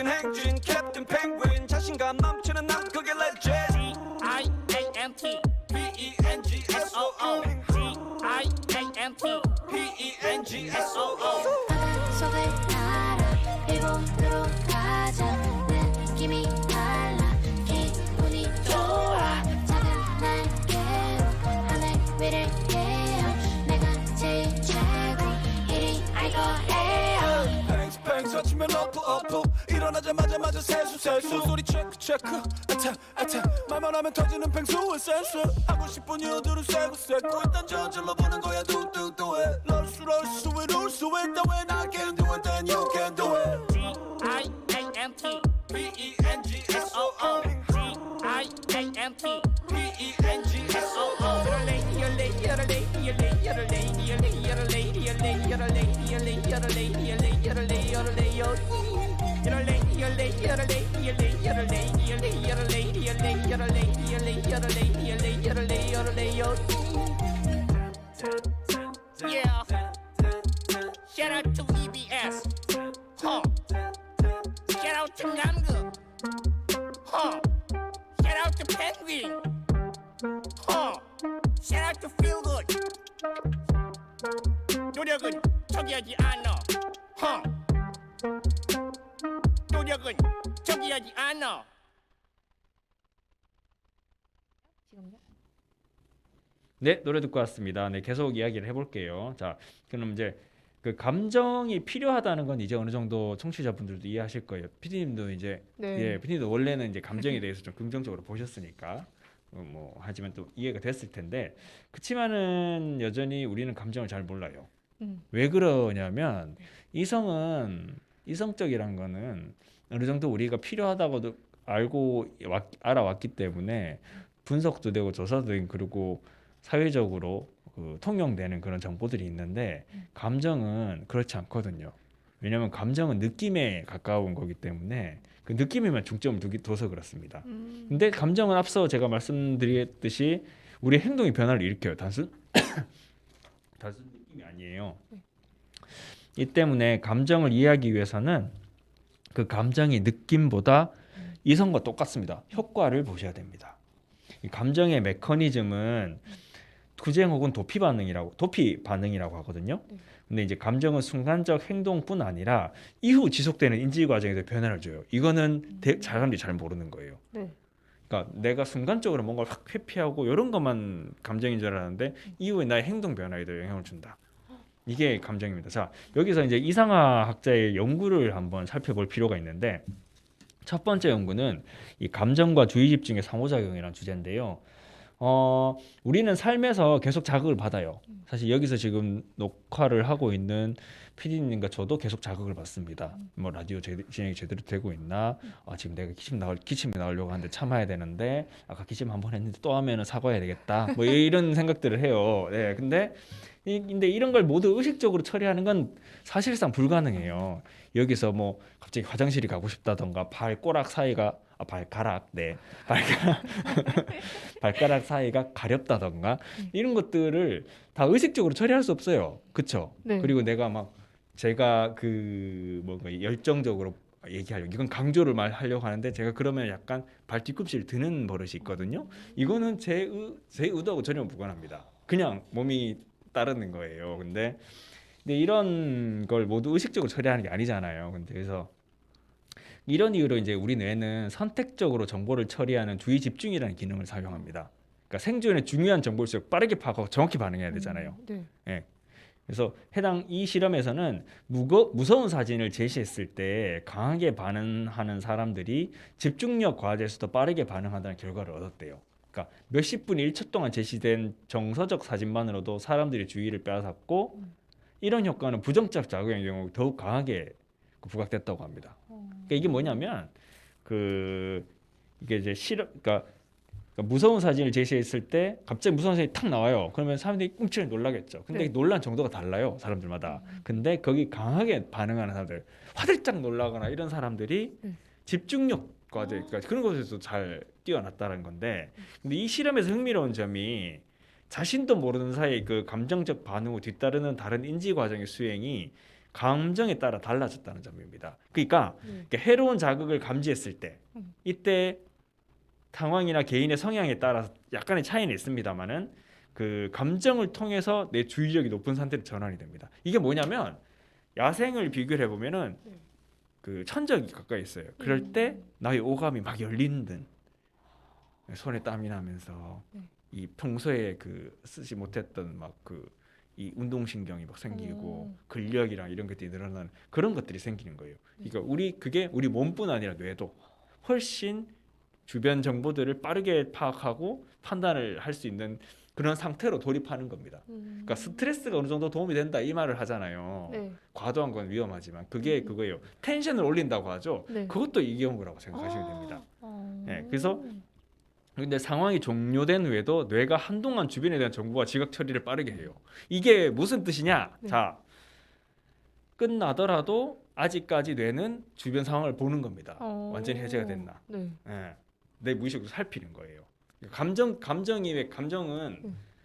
행진 캡틴 펭귄. 자신감 넘치는 남 그게 legend. G-I-A-M-T B-E-N-G-S-O-O. G-I-A-M-T B-E-N-G-S-O-O. 바닷속을 날아 일본으로 가자. 느낌이 달라 기분이 좋아. 작은 날개로 하늘 위를 헤어. 내가 제일 최고 이리 알 거예요. 팽 서치면 어프 일어나자마자 세수 소리 체크 아차 말만 하면 터지는 팽수의 센스. 하고 싶은 이유들은 세고 일단 저질러 보는 거야 뚝뚝뚝해. 럴수 it when I can do it then you can do it. G-I-A-M-T B-E-N-G-S-O-O. G-I-A-M-T B-E-N-G-S-O-O. 열래 yo. You're a lady, you're a lady, you're a lady, you're a lady, you're a lady, you're a lady, you're a lady, you're a lady, you're a lady, you're a lady, you're a lady, you're a lady, you're a lady, you're a lady, yo. Yeah. Shout out to EBS. Huh. Shout out to Namgu. Huh. Shout out to Penguin. Huh. Shout out to Feel Good. 노력은 저기하지 않아. Huh. 노력은 저기하지 않아. 지금요? 네, 노래 듣고 왔습니다. 네, 계속 이야기를 해볼게요. 자, 그럼 이제 그 감정이 필요하다는 건 이제 어느 정도 청취자분들도 이해하실 거예요. PD님도 이제 네. 예, PD님도 원래는 이제 감정에 대해서 좀 긍정적으로 보셨으니까 뭐 하지만 또 이해가 됐을 텐데 그치만은 여전히 우리는 감정을 잘 몰라요. 왜 그러냐면 이성은 이성적이란 거는 어느 정도 우리가 필요하다고도 알아왔기 때문에 분석도 되고 조사도 되고 그리고 사회적으로 그 통용되는 그런 정보들이 있는데 감정은 그렇지 않거든요. 왜냐하면 감정은 느낌에 가까운 거기 때문에 그 느낌에만 중점을 둬서 그렇습니다. 근데 감정은 앞서 제가 말씀드렸듯이 우리 행동의 변화를 일으켜요. 단순 느낌이 아니에요. 이 때문에 감정을 이해하기 위해서는 그 감정의 느낌보다 이성과 똑같습니다. 효과를 보셔야 됩니다. 이 감정의 메커니즘은 투쟁 혹은 도피 반응이라고 하거든요. 근데 이제 감정은 순간적 행동뿐 아니라 이후 지속되는 인지 과정에서 변화를 줘요. 이거는 사람들이 잘 모르는 거예요. 네. 그러니까 내가 순간적으로 뭔가를 확 회피하고 이런 것만 감정인 줄 알았는데 이후에 나의 행동 변화에도 영향을 준다. 이게 감정입니다. 자, 여기서 이제 이상화 학자의 연구를 한번 살펴볼 필요가 있는데 첫 번째 연구는 이 감정과 주의 집중의 상호작용이라는 주제인데요. 우리는 삶에서 계속 자극을 받아요. 사실 여기서 지금 녹화를 하고 있는 PD님과 저도 계속 자극을 받습니다. 뭐 라디오 진행이 제대로 되고 있나? 지금 내가 기침이 나오려고 하는데 참아야 되는데 아까 기침 한번 했는데 또 하면은 사과해야 되겠다. 뭐 이런 생각들을 해요. 네, 근데 이런 걸 모두 의식적으로 처리하는 건 사실상 불가능해요. 여기서 뭐 갑자기 화장실이 가고 싶다던가 발가락 사이가 가렵다던가 이런 것들을 다 의식적으로 처리할 수 없어요. 그렇죠? 네. 그리고 내가 막 제가 그 뭔가 열정적으로 얘기하려고 이건 강조를 말하려고 하는데 제가 그러면 약간 발 뒤꿈치를 드는 버릇이 있거든요. 이거는 제 의도하고 전혀 무관합니다. 그냥 몸이 따르는 거예요. 근데 이런 걸 모두 의식적으로 처리하는 게 아니잖아요. 근데 그래서 이런 이유로 이제 우리 뇌는 선택적으로 정보를 처리하는 주의 집중이라는 기능을 사용합니다. 그러니까 생존에 중요한 정보일수록 빠르게 파악하고 정확히 반응해야 되잖아요. 네. 예. 그래서 해당 이 실험에서는 무서운 사진을 제시했을 때 강하게 반응하는 사람들이 집중력 과제에서 더 빠르게 반응한다는 결과를 얻었대요. 그러니까 몇십 분 1초 동안 제시된 정서적 사진만으로도 사람들의 주의를 빼앗았고 이런 효과는 부정적 자극의 경우 더욱 강하게 부각됐다고 합니다. 그러니까 이게 뭐냐면 이게 이제 그러니까 무서운 사진을 제시했을 때 갑자기 무서운 사진이 탁 나와요. 그러면 사람들이 끔찍하게 놀라겠죠. 근데 네. 놀란 정도가 달라요, 사람들마다. 근데 거기 강하게 반응하는 사람들, 화들짝 놀라거나 이런 사람들이 집중력 과제, 그러니까 그런 것에서 잘 뛰어났다는 건데, 근데 이 실험에서 흥미로운 점이 자신도 모르는 사이에 그 감정적 반응을 뒤따르는 다른 인지 과정의 수행이 감정에 따라 달라졌다는 점입니다. 그러니까 해로운 자극을 감지했을 때 이때 상황이나 개인의 성향에 따라서 약간의 차이는 있습니다만은 그 감정을 통해서 내 주의력이 높은 상태로 전환이 됩니다. 이게 뭐냐면 야생을 비교를 해보면은 그 천적이 가까이 있어요. 그럴 때 나의 오감이 막 열리는 듯 손에 땀이 나면서 이 평소에 그 쓰지 못했던 막 이 운동신경이 막 생기고 근력이랑 이런 것들이 늘어나는 그런 것들이 생기는 거예요. 그러니까 그게 우리 몸뿐 아니라 뇌도 훨씬 주변 정보들을 빠르게 파악하고 판단을 할 수 있는 그런 상태로 돌입하는 겁니다. 그러니까 스트레스가 어느 정도 도움이 된다 이 말을 하잖아요. 네. 과도한 건 위험하지만 그게 그거예요. 텐션을 올린다고 하죠. 네. 그것도 이 경우라고 생각하시면 됩니다. 네, 그래서 근데 상황이 종료된 후에도 뇌가 한동안 주변에 대한 정보와 지각 처리를 빠르게 해요. 이게 무슨 뜻이냐? 자, 끝나더라도 아직까지 뇌는 주변 상황을 보는 겁니다. 완전히 해제가 됐나. 네. 예. 내 무의식으로 살피는 거예요. 감정은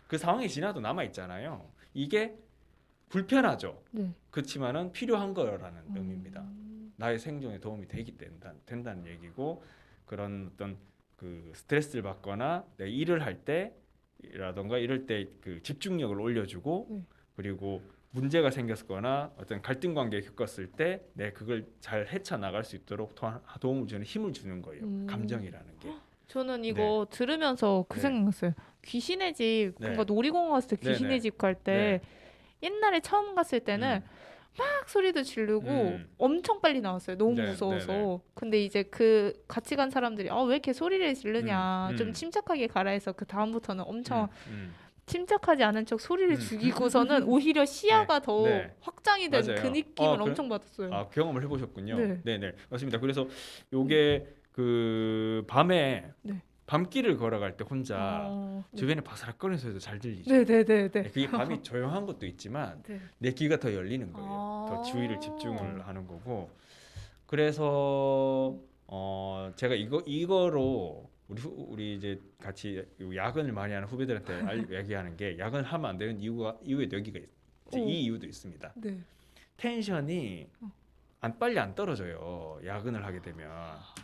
그 상황이 지나도 남아 있잖아요. 이게 불편하죠. 네. 그렇지만은 필요한 거라는 의미입니다. 나의 생존에 도움이 된다는 얘기고, 그런 어떤 그 스트레스를 받거나 내 일을 할 때라던가 이럴 때 그 집중력을 올려주고, 그리고 문제가 생겼거나 어떤 갈등 관계를 겪었을 때 내 그걸 잘 헤쳐나갈 수 있도록 도움을 주는 힘을 주는 거예요. 감정이라는 게. 저는 이거 들으면서 그 네. 생각났어요. 귀신의 집, 네. 뭔가 놀이공원 갔을 때 네, 귀신의 네. 집 갈 때 옛날에 처음 갔을 때는 막 소리도 지르고 엄청 빨리 나왔어요. 너무 네, 무서워서. 네, 네. 근데 이제 그 같이 간 사람들이 왜 이렇게 소리를 지르냐. 좀 음. 침착하게 가라 해서 그 다음부터는 엄청 음. 침착하지 않은 척 소리를 죽이고서는 오히려 시야가 더 네. 확장이 된 맞아요. 그 느낌을 그래? 엄청 받았어요. 아, 경험을 해보셨군요. 네. 네, 맞습니다. 그래서 요게 그 밤에 네. 밤길을 걸어갈 때 혼자 네. 주변에 바스락거리는 소리도 잘 들리죠. 네네네네. 네, 그게 밤이 조용한 것도 있지만 네. 내 귀가 더 열리는 거예요. 더 주의를 집중을 하는 거고. 그래서 제가 이거로 우리 이제 같이 야근을 많이 하는 후배들한테 얘기하는 게, 야근을 하면 안 되는 이유에 여기가 이 이유도 있습니다. 네. 텐션이 빨리 안 떨어져요. 야근을 하게 되면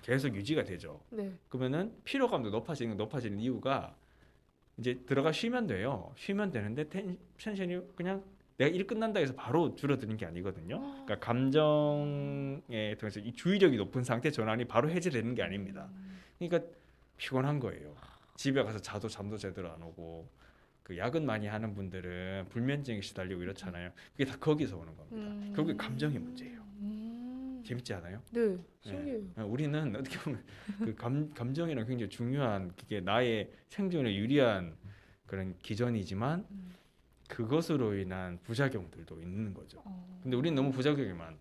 계속 유지가 되죠. 네. 그러면은 피로감도 높아지는 이유가, 이제 들어가 쉬면 돼요. 쉬면 되는데 텐션이 그냥 내가 일 끝난다 해서 바로 줄어드는 게 아니거든요. 그러니까 감정에 통해서 이 주의력이 높은 상태 전환이 바로 해제되는 게 아닙니다. 그러니까 피곤한 거예요. 집에 가서 잠도 제대로 안 오고, 그 야근 많이 하는 분들은 불면증에 시달리고 이렇잖아요. 그게 다 거기서 오는 겁니다. 결국에 감정이 문제예요. 재밌지 않아요? 네, 신기해요. 우리는 어떻게 보면 그 감정이랑 굉장히 중요한, 그게 나의 생존에 유리한 그런 기전이지만 그것으로 인한 부작용들도 있는 거죠. 근데 우리는 너무 부작용에만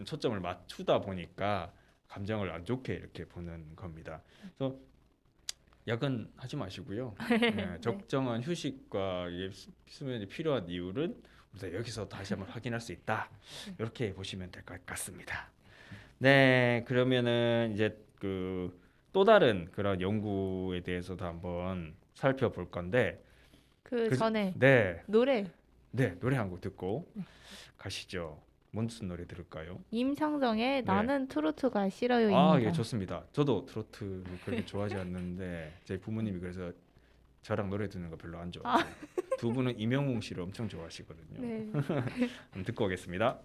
초점을 맞추다 보니까 감정을 안 좋게 이렇게 보는 겁니다. 그래서 야근하지 마시고요. 적정한 휴식과 수면이 필요한 이유를 우리가 여기서 다시 한번 확인할 수 있다. 이렇게 보시면 될 것 같습니다. 네, 그러면은 이제 그 또 다른 그런 연구에 대해서도 한번 살펴볼 건데, 그 전에 노래 노래 한 곡 듣고 가시죠. 무슨 노래 들을까요? 임창정의 나는 트로트가 싫어요입니다. 아, 예, 좋습니다. 저도 트로트를 그렇게 좋아하지 않는데 저희 부모님이 그래서 저랑 노래 듣는 거 별로 안 좋아해요. 두 분은 임영웅 씨를 엄청 좋아하시거든요. 네. 한번 듣고 오겠습니다.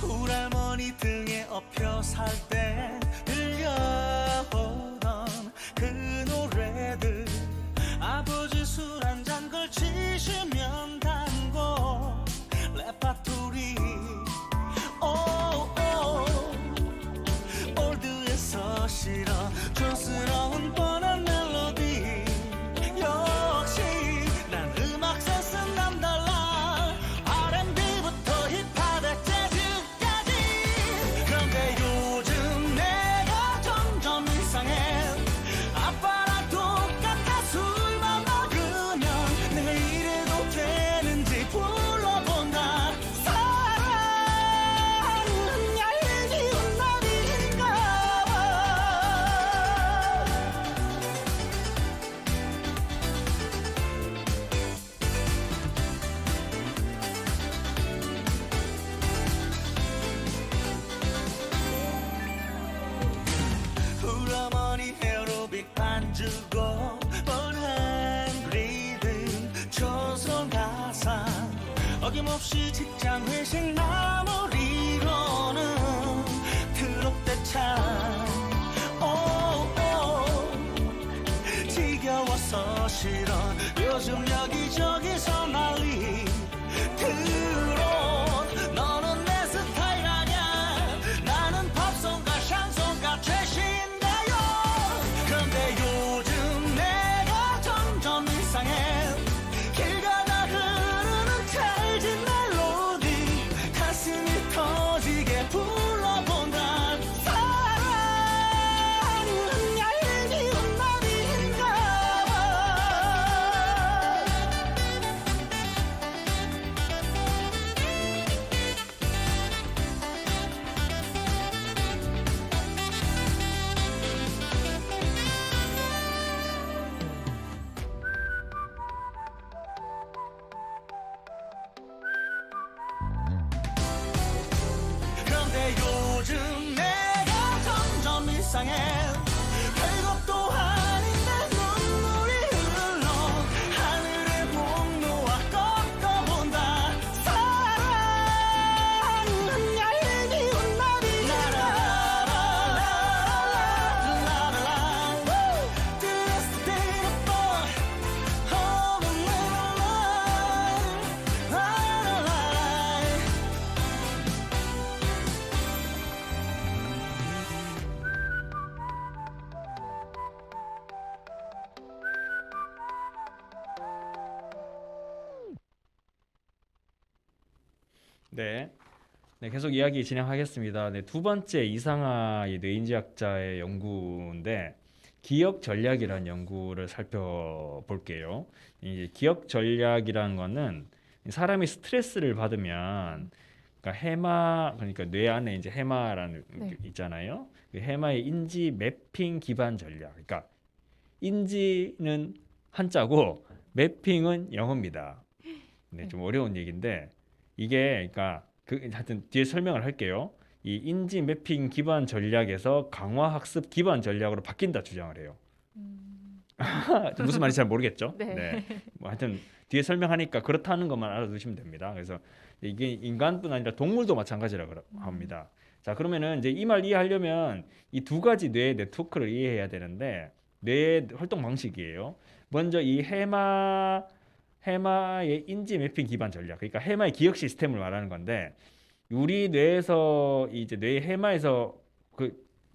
우리 할머니 등에 엎여 살 때 들려오던 그 노래들, 아버지 술 한 잔 걸치시면 단고 레파토리, 올드에서 실어 촌스러운 뻔한 멜로디. 역시 난 음악 센스는 남달라. R&B부터 힙합에 재즈까지. 그런데 요즘 내가 점점 이상해. 아빠랑 똑같아. 술만 먹으면 내가 이래도 되는지 불러본다. 사랑은 얄미운 날인가 봐. 우리 어머니 에어로빅 반주고 뻔한 리듬, 촌스러운 가사, 어김없이 직장 회식 마무리로는 트롯대 참. 지겨워서 싫어. 요즘 여기저기서 난리. 트롯 너는 내 스타일 아냐. 나는 팝송과 샹송과 최신가요. 그런데 요즘 내가 점점 이상해. 길 가다 흐르는 찰진 멜로디. 네. 네, 계속 이야기 진행하겠습니다. 네, 두 번째 이상하의 뇌인지학자의 연구인데 기억 전략이라는 연구를 살펴볼게요. 이 기억 전략이라는 거는 사람이 스트레스를 받으면 그러니까 해마 그러니까 뇌 안에 이제 해마라는 네. 게 있잖아요. 그 해마의 인지 매핑 기반 전략. 그러니까 인지는 한자고 매핑은 영어입니다. 네, 좀 어려운 얘기인데 이게 그러니까 하여튼 뒤에 설명을 할게요. 이 인지 매핑 기반 전략에서 강화 학습 기반 전략으로 바뀐다 주장을 해요. 무슨 말인지 잘 모르겠죠? 네. 뭐 하여튼 뒤에 설명하니까 그렇다는 것만 알아두시면 됩니다. 그래서 이게 인간뿐 아니라 동물도 마찬가지라고 합니다. 자, 그러면은 이제 이 말 이해하려면 이 두 가지 뇌의 네트워크를 이해해야 되는데 뇌의 활동 방식이에요. 먼저 이 해마의 인지 매핑 기반 전략, 그러니까 해마의 기억 시스템을 말하는 건데 우리 뇌에서 이제 뇌의 해마에서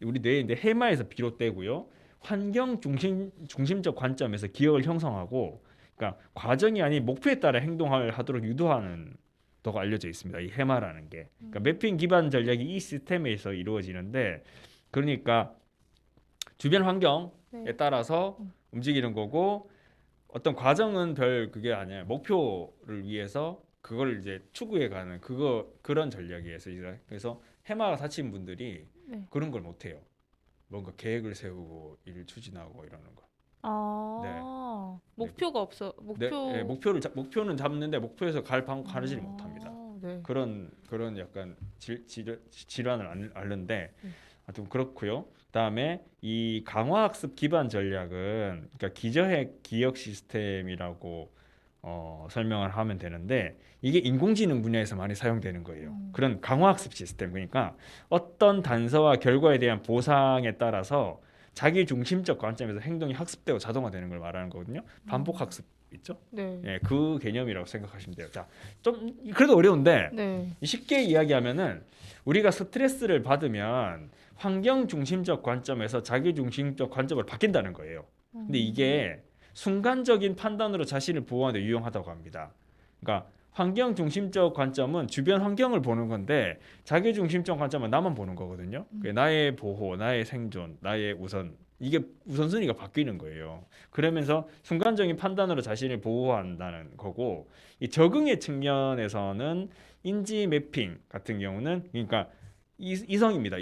우리 뇌의 이제 해마에서 비롯되고요. 환경 중심적 관점에서 기억을 형성하고, 그러니까 과정이 아닌 목표에 따라 행동을 하도록 유도하는 도가 알려져 있습니다. 이 해마라는 게. 그러니까 매핑 기반 전략이 이 시스템에서 이루어지는데, 그러니까 주변 환경에 네. 따라서 움직이는 거고 어떤 과정은 별 그게 아니에요. 목표를 위해서 그걸 이제 추구해 가는 그런 전략이에요. 그래서 해마가 다친 분들이 네. 그런 걸 못 해요. 뭔가 계획을 세우고 일을 추진하고 이러는 거. 목표가 없어. 목표는 잡는데 목표에서 가르지를 못합니다. 네. 그런 약간 질환을 앓는데 하여튼 그렇고요. 그다음에 이 강화학습 기반 전략은 그러니까 기저핵 기억 시스템이라고 설명을 하면 되는데 이게 인공지능 분야에서 많이 사용되는 거예요. 그런 강화학습 시스템, 그러니까 어떤 단서와 결과에 대한 보상에 따라서 자기 중심적 관점에서 행동이 학습되고 자동화되는 걸 말하는 거거든요. 반복 학습 있죠? 네. 예, 그 개념이라고 생각하시면 돼요. 자, 좀 그래도 어려운데 네. 쉽게 이야기하면은 우리가 스트레스를 받으면 환경 중심적 관점에서 자기 중심적 관점으로 바뀐다는 거예요. 근데 이게 순간적인 판단으로 자신을 보호하는 데 유용하다고 합니다. 그러니까 환경 중심적 관점은 주변 환경을 보는 건데 자기 중심적 관점은 나만 보는 거거든요. 나의 보호, 나의 생존, 나의 우선, 이게 우선순위가 바뀌는 거예요. 그러면서 순간적인 판단으로 자신을 보호한다는 거고, 이 적응의 측면에서는 인지 매핑 같은 경우는 그러니까 이성입니다.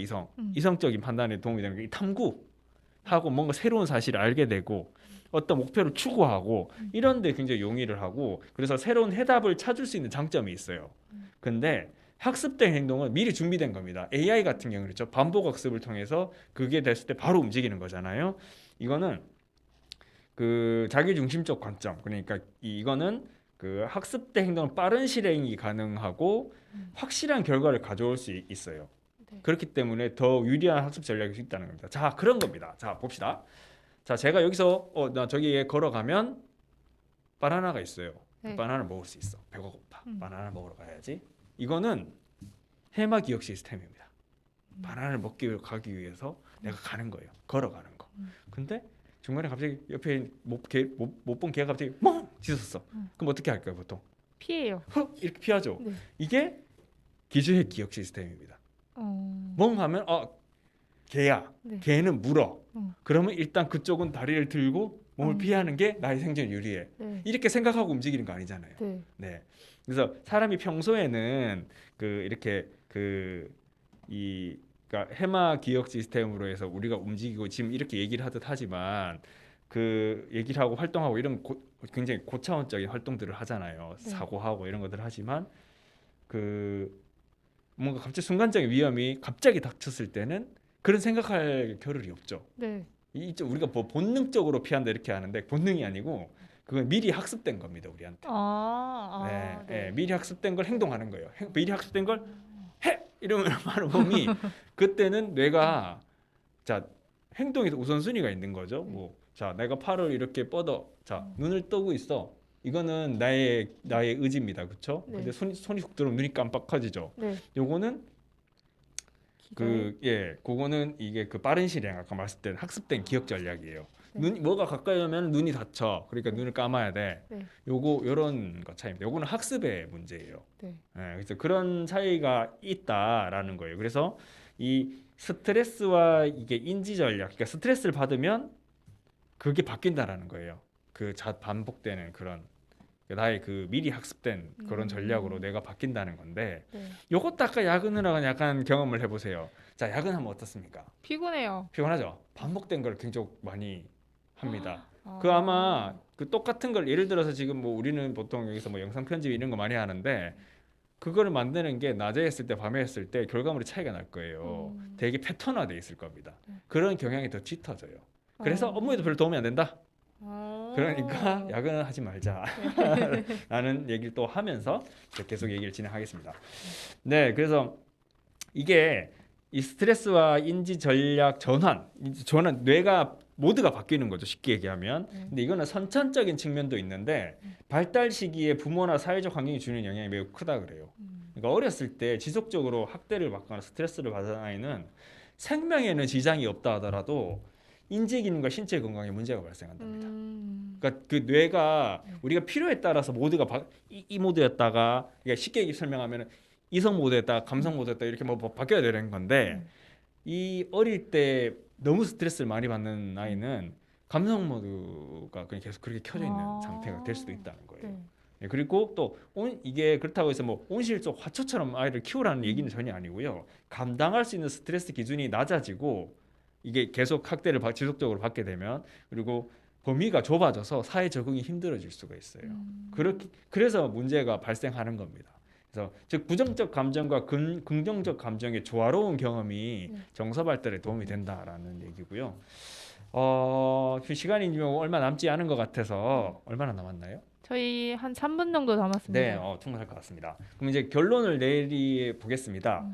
이성적인 판단에 도움이 되는 게 탐구하고 뭔가 새로운 사실을 알게 되고 어떤 목표를 추구하고 이런 데 굉장히 용이를 하고, 그래서 새로운 해답을 찾을 수 있는 장점이 있어요. 근데 학습된 행동은 미리 준비된 겁니다. AI 같은 경우는 그렇죠. 반복 학습을 통해서 그게 됐을 때 바로 움직이는 거잖아요. 이거는 그 자기 중심적 관점, 그러니까 이거는 그 학습된 행동은 빠른 실행이 가능하고 확실한 결과를 가져올 수 있어요. 네. 그렇기 때문에 더 유리한 학습 전략이 수 있다는 겁니다. 자, 그런 겁니다. 자, 봅시다. 자, 제가 여기서 나 저기에 걸어가면 바나나가 있어요. 네. 바나나를 먹을 수 있어. 배가 고파. 바나나를 먹으러 가야지. 이거는 해마 기억 시스템입니다. 바나나를 가기 위해서 내가 가는 거예요. 걸어가는 거. 근데 중간에 갑자기 옆에 못 본 개가 갑자기 멍 짖었어. 그럼 어떻게 할까요, 보통? 피해요. 이렇게 피하죠. 네. 이게 기저핵 기억 시스템입니다. 멍 하면 개야. 네. 개는 물어. 그러면 일단 그쪽은 다리를 들고 몸을 피하는 게 나의 생존 유리해. 네. 이렇게 생각하고 움직이는 거 아니잖아요. 네. 네. 그래서 사람이 평소에는 이렇게 그러니까 해마 기억 시스템으로 해서 우리가 움직이고 지금 이렇게 얘기를 하듯 하지만 그 얘기를 하고 활동하고 이런 굉장히 고차원적인 활동들을 하잖아요. 네. 사고하고 이런 것들을 하지만 뭔가 갑자기 순간적인 위험이 갑자기 닥쳤을 때는 그런 생각할 겨를이 없죠. 네. 우리가 뭐 본능적으로 피한다 이렇게 하는데 본능이 아니고 그건 미리 학습된 겁니다, 우리한테. 네. 미리 학습된 걸 행동하는 거예요. 미리 학습된 걸 해! 이러면 바로 몸이 그때는 뇌가 자 행동에서 우선순위가 있는 거죠. 자 내가 팔을 이렇게 뻗어, 자 눈을 뜨고 있어. 이거는 나의 의지입니다, 그렇죠? 네. 근데 손이 훅 들어오면 눈이 깜빡해지죠. 네. 요거는 그거는 이게 빠른 실행 아까 말씀드린 학습된 기억 전략이에요. 눈 뭐가 가까이 오면 눈이 다쳐. 그러니까 눈을 감아야 돼. 네. 요거 요런 거 차이입니다. 요거는 학습의 문제예요. 네. 그래서 그런 차이가 있다라는 거예요. 그래서 이 스트레스와 이게 인지 전략, 그러니까 스트레스를 받으면 그게 바뀐다라는 거예요. 그 반복되는 그런 나의 그 미리 학습된 그런 전략으로 내가 바뀐다는 건데 네. 요것도 아까 야근을 약간 경험을 해보세요. 자, 야근하면 어떻습니까? 피곤해요. 피곤하죠. 반복된 걸 굉장히 많이 합니다. 아. 그 아마 그 똑같은 걸 예를 들어서 지금 뭐 우리는 보통 여기서 뭐 영상 편집 이런 거 많이 하는데 그거를 만드는 게 낮에 했을 때 밤에 했을 때 결과물이 차이가 날 거예요. 되게 패턴화돼 있을 겁니다. 그런 경향이 더 짙어져요. 그래서 업무에도 별로 도움이 안 된다. 그러니까 야근은 하지 말자 라는 얘기를 또 하면서 계속 얘기를 진행하겠습니다. 네, 그래서 이게 이 스트레스와 인지 전략 전환 뇌가 모두가 바뀌는 거죠, 쉽게 얘기하면. 근데 이거는 선천적인 측면도 있는데 발달 시기에 부모나 사회적 환경이 주는 영향이 매우 크다 그래요. 그러니까 어렸을 때 지속적으로 학대를 받거나 스트레스를 받은 아이는 생명에는 지장이 없다 하더라도 인지 기능과 신체 건강에 문제가 발생한답니다. 그러니까 그 뇌가 우리가 필요에 따라서 모드가 이 모드였다가, 그러니까 쉽게 설명하면 이성 모드였다가 감성 모드였다 이렇게 뭐 바뀌어야 되는 건데 이 어릴 때 너무 스트레스를 많이 받는 아이는 감성 모드가 그냥 계속 그렇게 켜져 있는 상태가 될 수도 있다는 거예요. 네. 네, 그리고 또 이게 그렇다고 해서 뭐 온실속 화초처럼 아이를 키우라는 얘기는 전혀 아니고요. 감당할 수 있는 스트레스 기준이 낮아지고 이게 계속 학대를 지속적으로 받게 되면 그리고 범위가 좁아져서 사회 적응이 힘들어질 수가 있어요. 그래서 문제가 발생하는 겁니다. 그래서 즉 부정적 감정과 긍정적 감정의 조화로운 경험이 정서 발달에 도움이 된다라는 얘기고요. 시간이 얼마 남지 않은 것 같아서 얼마나 남았나요? 저희 한 3분 정도 남았습니다. 네, 충분할 것 같습니다. 그럼 이제 결론을 내리 보겠습니다.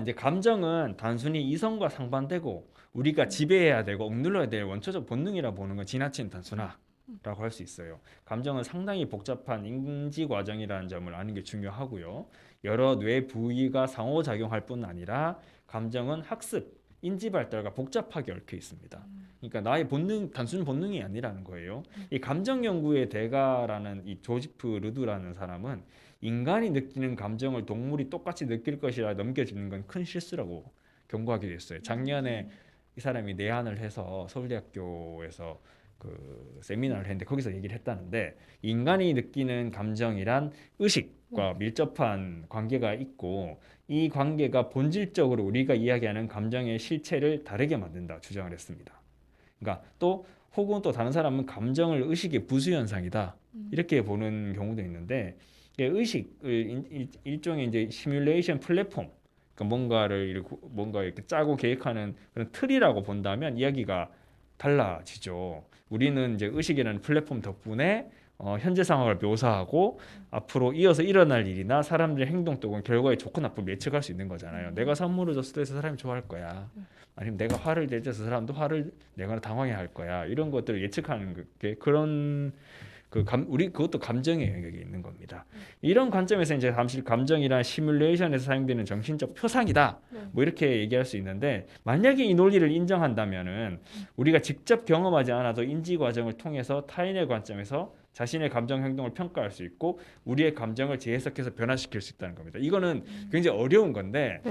이제 감정은 단순히 이성과 상반되고 우리가 지배해야 되고 억눌러야 될 원초적 본능이라 보는 건 지나친 단순화라고 할 수 있어요. 감정은 상당히 복잡한 인지 과정이라는 점을 아는 게 중요하고요. 여러 뇌 부위가 상호작용할 뿐 아니라 감정은 학습, 인지 발달과 복잡하게 얽혀 있습니다. 그러니까 나의 본능, 단순 본능이 아니라는 거예요. 이 감정 연구의 대가라는 이 조지프 르두라는 사람은 인간이 느끼는 감정을 동물이 똑같이 느낄 것이라 넘겨지는 건 큰 실수라고 경고하게 됐어요. 작년에 이 사람이 내한을 해서 서울대학교에서 그 세미나를 했는데 거기서 얘기를 했다는데 인간이 느끼는 감정이란 의식과 밀접한 관계가 있고 이 관계가 본질적으로 우리가 이야기하는 감정의 실체를 다르게 만든다 주장을 했습니다. 그러니까 또 혹은 또 다른 사람은 감정을 의식의 부수 현상이다 이렇게 보는 경우도 있는데 의식을 일종의 이제 시뮬레이션 플랫폼, 그러니까 뭔가 이렇게 짜고 계획하는 그런 틀이라고 본다면 이야기가 달라지죠. 우리는 이제 의식이라는 플랫폼 덕분에 현재 상황을 묘사하고 앞으로 이어서 일어날 일이나 사람들의 행동 또는 결과의 좋고 나쁨을 예측할 수 있는 거잖아요. 내가 선물을 줬을 때 사람이 좋아할 거야. 아니면 내가 화를 낼 때 사람도 화를 내거나 당황해할 거야. 이런 것들을 예측하는 게 그런 그것도 감정의 영역에 있는 겁니다. 이런 관점에서 이제 잠시 감정이란 시뮬레이션에서 사용되는 정신적 표상이다. 뭐 이렇게 얘기할 수 있는데 만약에 이 논리를 인정한다면은 우리가 직접 경험하지 않아도 인지 과정을 통해서 타인의 관점에서 자신의 감정 행동을 평가할 수 있고 우리의 감정을 재해석해서 변화시킬 수 있다는 겁니다. 이거는 굉장히 어려운 건데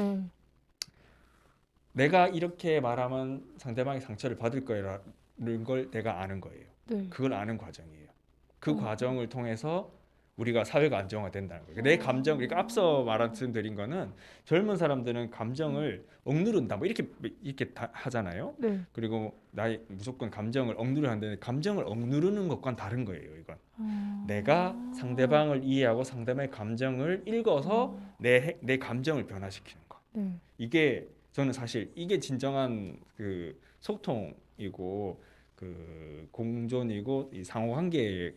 내가 이렇게 말하면 상대방이 상처를 받을 거라는 걸 내가 아는 거예요. 그걸 아는 과정이에요. 그 과정을 통해서 우리가 사회가 안정화된다는 거예요. 내 감정, 그러니까 앞서 말씀드린 거는 젊은 사람들은 감정을 억누른다, 뭐 이렇게 다 하잖아요. 그리고 나의 무조건 감정을 억누르야 하는데 감정을 억누르는 것과는 다른 거예요. 이건 내가 상대방을 이해하고 상대방의 감정을 읽어서 내 감정을 변화시키는 거. 이게 저는 사실 이게 진정한 그 소통이고 그 공존이고 이 상호관계의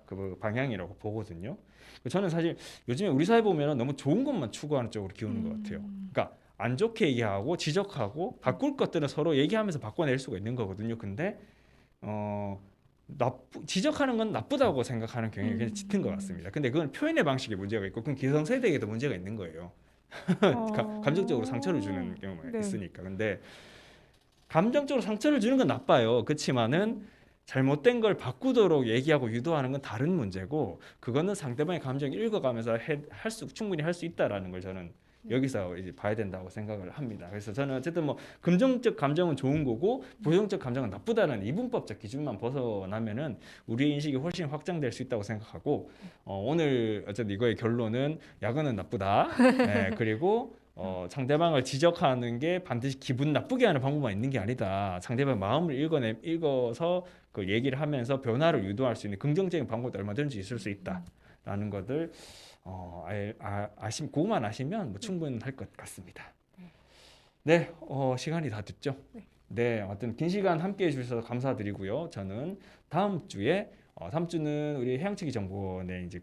그 방향이라고 보거든요. 저는 사실 요즘에 우리 사회 보면은 너무 좋은 것만 추구하는 쪽으로 기우는 것 같아요. 그러니까 안 좋게 얘기하고 지적하고 바꿀 것들은 서로 얘기하면서 바꿔낼 수가 있는 거거든요. 근데 지적하는 건 나쁘다고 생각하는 경향이 굉장히 짙은 것 같습니다. 근데 그건 표현의 방식에 문제가 있고 그건 기성세대에도 문제가 있는 거예요. 감정적으로 상처를 주는 경우가 있으니까. 근데 감정적으로 상처를 주는 건 나빠요. 그렇지만은 잘못된 걸 바꾸도록 얘기하고 유도하는 건 다른 문제고, 그거는 상대방의 감정을 읽어가면서 충분히 할 수 있다라는 걸 저는 여기서 이제 봐야 된다고 생각을 합니다. 그래서 저는 어쨌든 뭐 긍정적 감정은 좋은 거고 부정적 감정은 나쁘다는 이분법적 기준만 벗어나면은 우리의 인식이 훨씬 확장될 수 있다고 생각하고, 오늘 어쨌든 이거의 결론은 야근은 나쁘다. 네, 그리고 상대방을 지적하는 게 반드시 기분 나쁘게 하는 방법만 있는 게 아니다. 상대방 마음을 읽어서 그 얘기를 하면서 변화를 유도할 수 있는 긍정적인 방법도 얼마든지 있을 수 있다라는 것들 그거만 아시면 뭐 충분할 것 같습니다. 네, 시간이 다 됐죠. 네, 아무튼 긴 시간 함께해 주셔서 감사드리고요. 저는 다음 주에 다음 주는 우리 해양특위정보원의 이제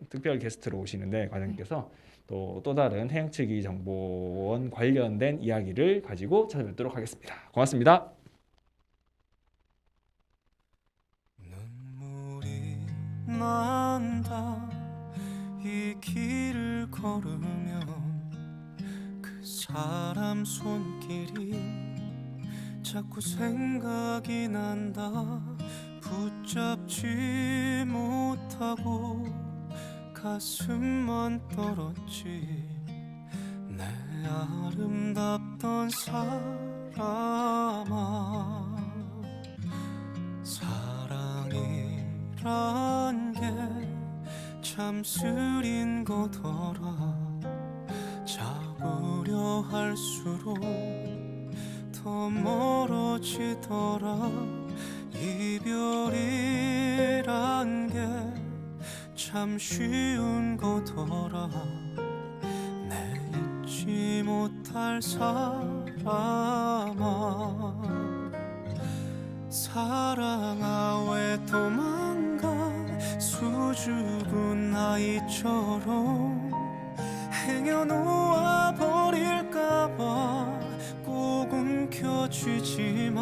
특별 게스트로 오시는데 과장님께서 또 다른 해양특위정보원 관련된 이야기를 가지고 찾아뵙도록 하겠습니다. 고맙습니다. 눈물이 난다 이 길을 걸으면 그 사람 손길이 자꾸 생각이 난다. 붙잡지 못하고 가슴만 떨었지. 내 아름답던 사람아, 사랑이란 게 참 쓰린 거더라. 잡으려 할수록 더 멀어지더라. 이별이란 게 참 쉬운 거더라. 내 잊지 못할 사람아, 사랑아 왜 도망가. 수줍은 아이처럼 행여놓아 버릴까봐 꼭 움켜쥐지만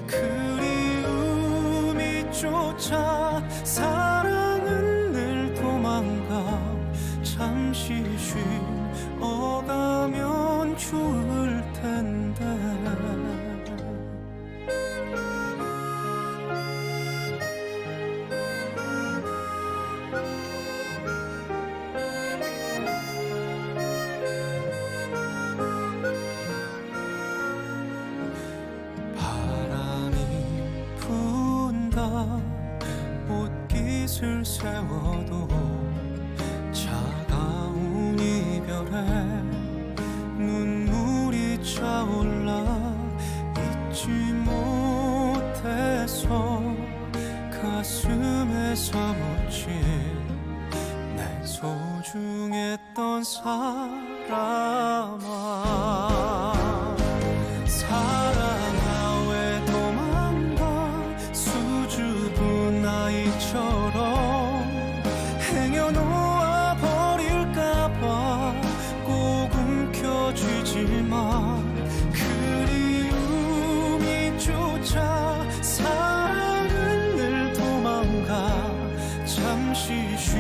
그리움이 쫓아 사랑은 늘 도망가. 잠시 쉬어가면 좋을 텐데. 옷깃을 세워도 차가운 이별에 눈물이 차올라. 잊지 못해서 가슴에 사무친 내 소중했던 사람아, 사랑아 왜 도망가. 수줍은 아이처럼 행여놓아 버릴까봐 꼭 움켜쥐지만 그리움이 쫓아 사랑은 늘 도망가. 잠시 쉬